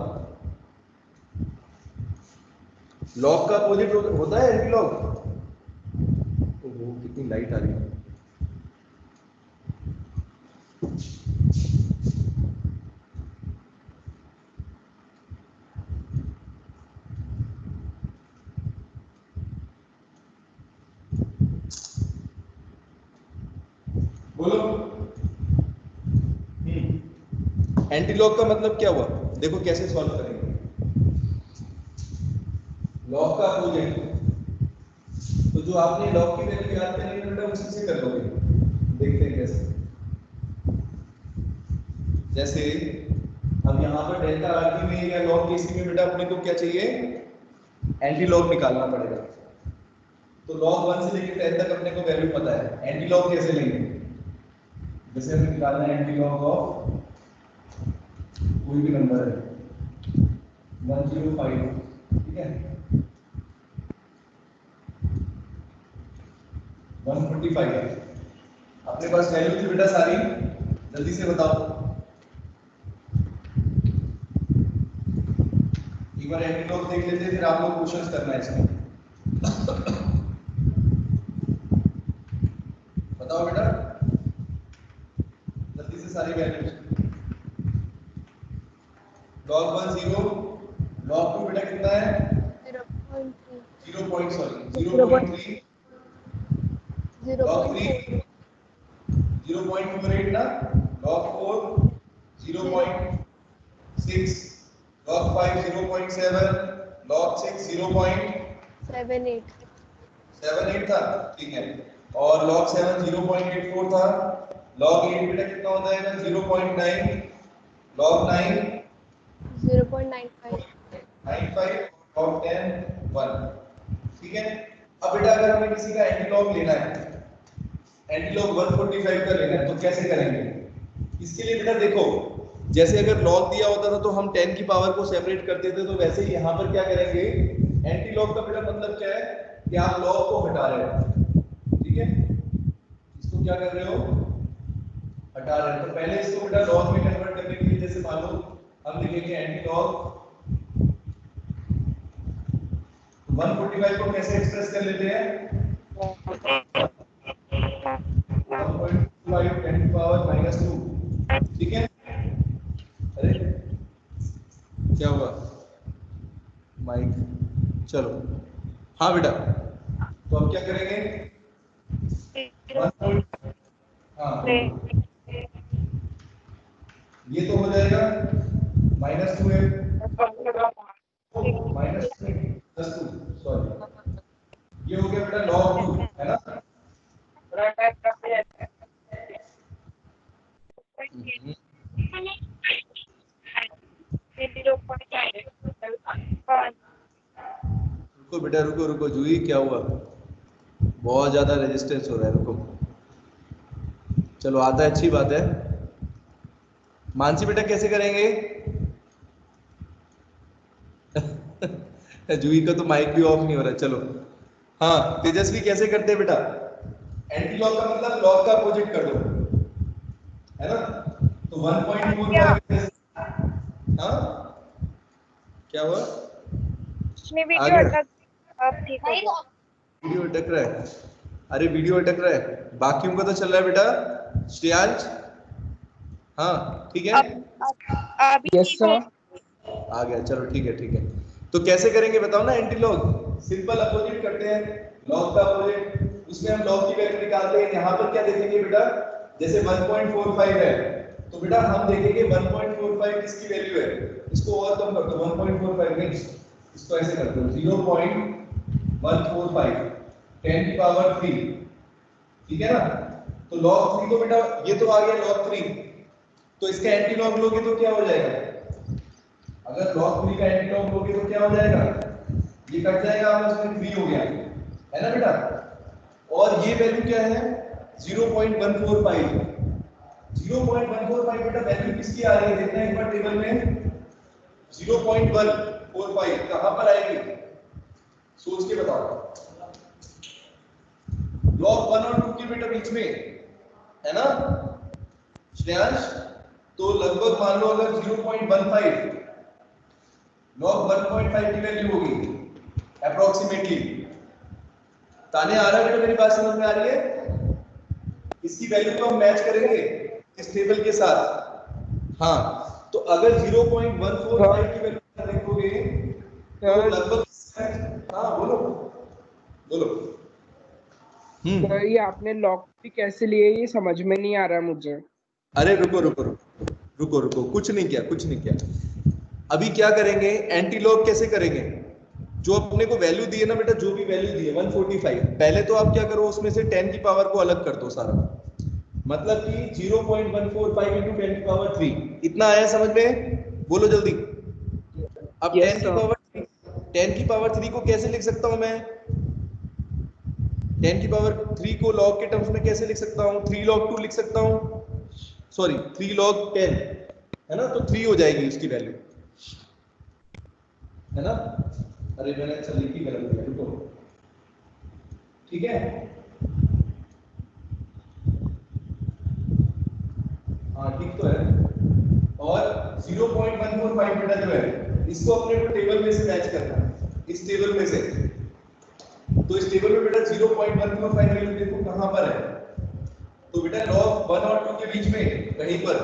लॉग का अपोजिट होता है एंटी लॉग। ओहो कितनी लाइट आ रही है। बोलो। एंटी लॉग का मतलब क्या हुआ, देखो कैसे सॉल्व करेंगे। लॉग का अपोजिट, तो जो आपने लॉग की वैल्यू याद करनी है बेटा उसी से कर लोगे। देखते हैं कैसे। जैसे अब यहाँ पर डेल्टा आरटी में या लॉग केसी में बेटा अपने को क्या चाहिए, एंटी लॉग निकालना पड़ेगा। तो लॉग 1 से लेकर 10 तक अपने को वैल्यू पता है, एंटी लॉग कैसे लेंगे। जैसे हमें निकालना है एंटी लॉग ऑफ कोई भी नंबर है 105, ठीक है 145, अपने पास वैल्यू थी बेटा सारी, जल्दी से बताओ। एक बार एंटी लॉग देख लेते हैं, फिर आप लोग क्वेश्चंस करना है इसमें। बताओ बेटा जल्दी से सारी वैल्यूज। log 1 0, log 2 बेटा कितना है 0.3, 0.3, log 3 0.28 ना, log 4 0.6, log 5 0.7, log 6 0.78 था, ठीक है। और log 7 0.84 था, log 8 बेटा कितना होता है 0.9, log 9 0.95, 95, log 10 1, ठीक है। अब बेटा अगर हमें किसी का एंटी लॉग लेना है, एंटी लॉग 145 का लेना है, तो कैसे करेंगे। इसके लिए बेटा देखो, जैसे अगर लॉग दिया होता था तो हम 10 की पावर को सेपरेट करते थे, तो वैसे ही यहाँ पर क्या करेंगे, एंटी लॉग का बेटा मतलब क्या है कि आप लॉग को हटा रहे हो, ठीक है, इसको क्या कर रहे हो, हटा रहे हो। तो पहले इसको बेटा लॉग में कन्वर्ट करने के लिए जैसे मान लो हम लिखेंगे एंटी लॉग 145 को कैसे एक्सप्रेस कर लेते हैं 1.5 10 पावर -2, ठीक है। अरे क्या हुआ माइक, चलो हाँ बेटा, तो अब क्या करेंगे, हाँ ये तो हो जाएगा -2m -2 सॉरी, ये हो गया बेटा log 2 है ना। रुको बेटा, रुको रुको जूही, क्या हुआ, बहुत ज्यादा रेजिस्टेंस हो रहा है, रुको। चलो आता है, अच्छी बात है। मानसी बेटा कैसे करेंगे? जूही का तो माइक भी ऑफ नहीं हो रहा है, चलो। हाँ तेजस्वी कैसे करते हैं बेटा? एंटी लॉग का मतलब लॉग का अपोजिट कर दो, है ना। तो 1.45, हाँ क्या हुआ? आ गया? वीडियो अटक रहा है, अरे वीडियो अटक रहा है, बाकियों का तो चल रहा है बेटा। श्रेयांश, हाँ ठीक है, Yes, sir. आ गया, चलो ठीक है ठीक है। तो कैसे करेंगे बताओ ना एंटी लॉग? सिंपल अपोजिट करते हैं, लॉग का अपोजिट, उसमें हम लॉग की वैल्यू निकालते हैं। यहाँ पर क्या देखेंगे बेटा, जैसे 1.45 है तो बेटा हम देखेंगे 1.45 किसकी वैल्यू है, इसको और कम कर दो, 1.45 नहीं, इसको ऐसे कर दो 0.145 10 की पावर 3, ठीक है ना। तो log 3 तो बेटा ये तो आ गया log 3, तो इसका एंटी लॉग लोगे तो क्या हो जाएगा, अगर log 3 का एंटी लॉग लोगे तो क्या हो जाएगा, ये कट जाएगा आपस में, 3 हो गया, है ना बेटा। और ये वैल्यू क्या है 0.145, 0.145 बेटा वैल्यू किसकी आ रही है, देखना एक बार टेबल में। 0.145 कहां पर आएगी, सोच के बताओ। log 1 और 2 के बेटा बीच में, है ना श्रेयांश। तो लगभग मान लो अगर 0.15 log 1.5 की वैल्यू होगी अप्रोक्सीमेटली। ताने आ रहा है बेटा, मेरी बात समझ में आ रही है? इसकी वैल्यू को हम मैच करेंगे इस टेबल के साथ। हाँ तो अगर 0.145 की वैल्यू देखोगे तो लगभग, हाँ बोलो बोलो। तो ये आपने लॉग भी कैसे लिए, ये समझ में नहीं आ रहा मुझे। अरे रुको रुको रुको रुको रुको, कुछ नहीं किया कुछ नहीं किया। अभी क्या करेंगे, एंटी लॉग कैसे करेंगे, जो अपने को वैल्यू दी है ना बेटा, जो भी वैल्यू दी है 145, पहले तो आप क्या करो उसमें से 10 की पावर को अलग कर दो सारा, मतलब कि 0.145 into 10 की पावर 3, इतना आया समझ में, बोलो जल्दी। अब Yes, 10 की पावर 3 को कैसे लिख सकता हूं मैं, 10 की पावर 3 को log के टर्म्स में कैसे लिख सकता हूं, 3 log 2 लिख सकता हूं, सॉरी 3 log 10, है ना, तो 3 हो जाएगी उसकी वैल्यू, है ना। अरे मैंने अच्छा लिखी गलत किया, रुको, ठीक है। हाँ ठीक तो है। और 0.145 बेटा जो है इसको अपने को टेबल में से मैच करना है, इस टेबल में से। तो इस टेबल में बेटा 0.145 वैल्यू देखो कहां पर है, तो बेटा log 1 और 2 के बीच में कहीं पर,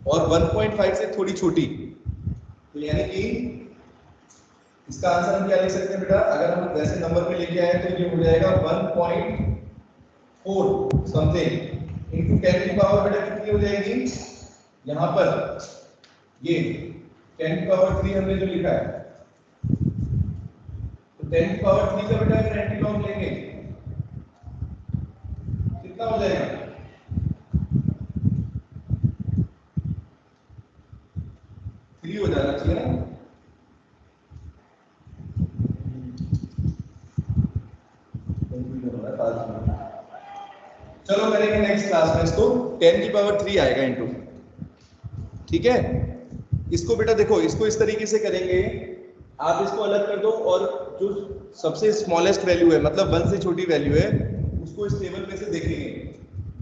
और 1.5 से थोड़ी छोटी, तो यानी कि इसका आंसर हम क्या लिख सकते हैं बेटा, अगर हम वैसे नंबर में लेके आए तो ये हो जाएगा 1.4 समथिंग इनटू 10 की पावर बेटा कितनी हो जाएगी, यहां पर ये 10 की पावर 3 हमने जो लिखा है, तो 10 की पावर 3 का बेटा अगर एंटी लॉग लेंगे कितना हो जाएगा, 3 हो जाना चाहिए ना। चलो करेंगे नेक्स्ट क्लास में इसको, 10 की पावर 3 आएगा इनटू, ठीक है। इसको बेटा देखो, इसको इस तरीके से करेंगे, आप इसको अलग कर दो और जो सबसे स्मॉलेस्ट वैल्यू है, मतलब 1 से छोटी वैल्यू है, उसको इस टेबल में से देखेंगे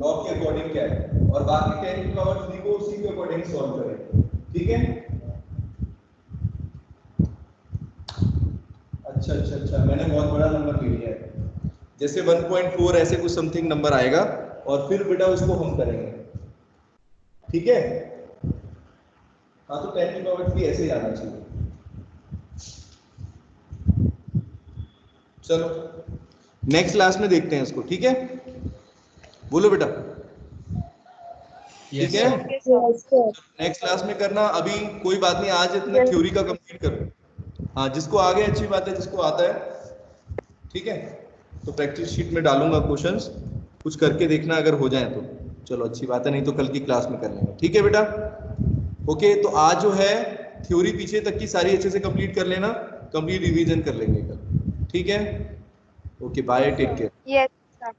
लॉग के अकॉर्डिंग क्या है, और बाकी 10 की पावर 3 को उसी के अकॉर्डिंग सॉल्व करेंगे, ठीक है। अच्छा अच्छा अच्छा, मैंने बहुत बड़ा नंबर ले लिया है, जैसे 1.4 ऐसे कुछ समथिंग नंबर आएगा, और फिर बेटा उसको हम करेंगे, ठीक है। हाँ तो 10 की पावर 3 ऐसे ही आना चाहिए। चलो नेक्स्ट क्लास में देखते हैं इसको, ठीक है। बोलो बेटा, ठीक Yes, है। sir. Okay, sir. Yes, sir. Next class में करना, अभी कोई बात नहीं, आज इतना Yes. थ्योरी का कंप्लीट करो। हाँ जिसको आ गया अच्छी बात है, जिसको आता है ठीक है। तो प्रैक्टिस शीट में डालूंगा क्वेश्चंस, कुछ करके देखना अगर हो जाए तो चलो अच्छी बात है, नहीं तो कल की क्लास में कर लेंगे, ठीक है बेटा। ओके तो आज जो है थ्योरी पीछे तक की सारी अच्छे से कंप्लीट कर लेना, कंप्लीट रिवीजन कर लेंगे कल, ठीक है। Okay bye, take care. Yes, sir.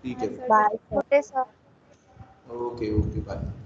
ठीक है, Bye, sir. Okay, sir. Okay okay bye.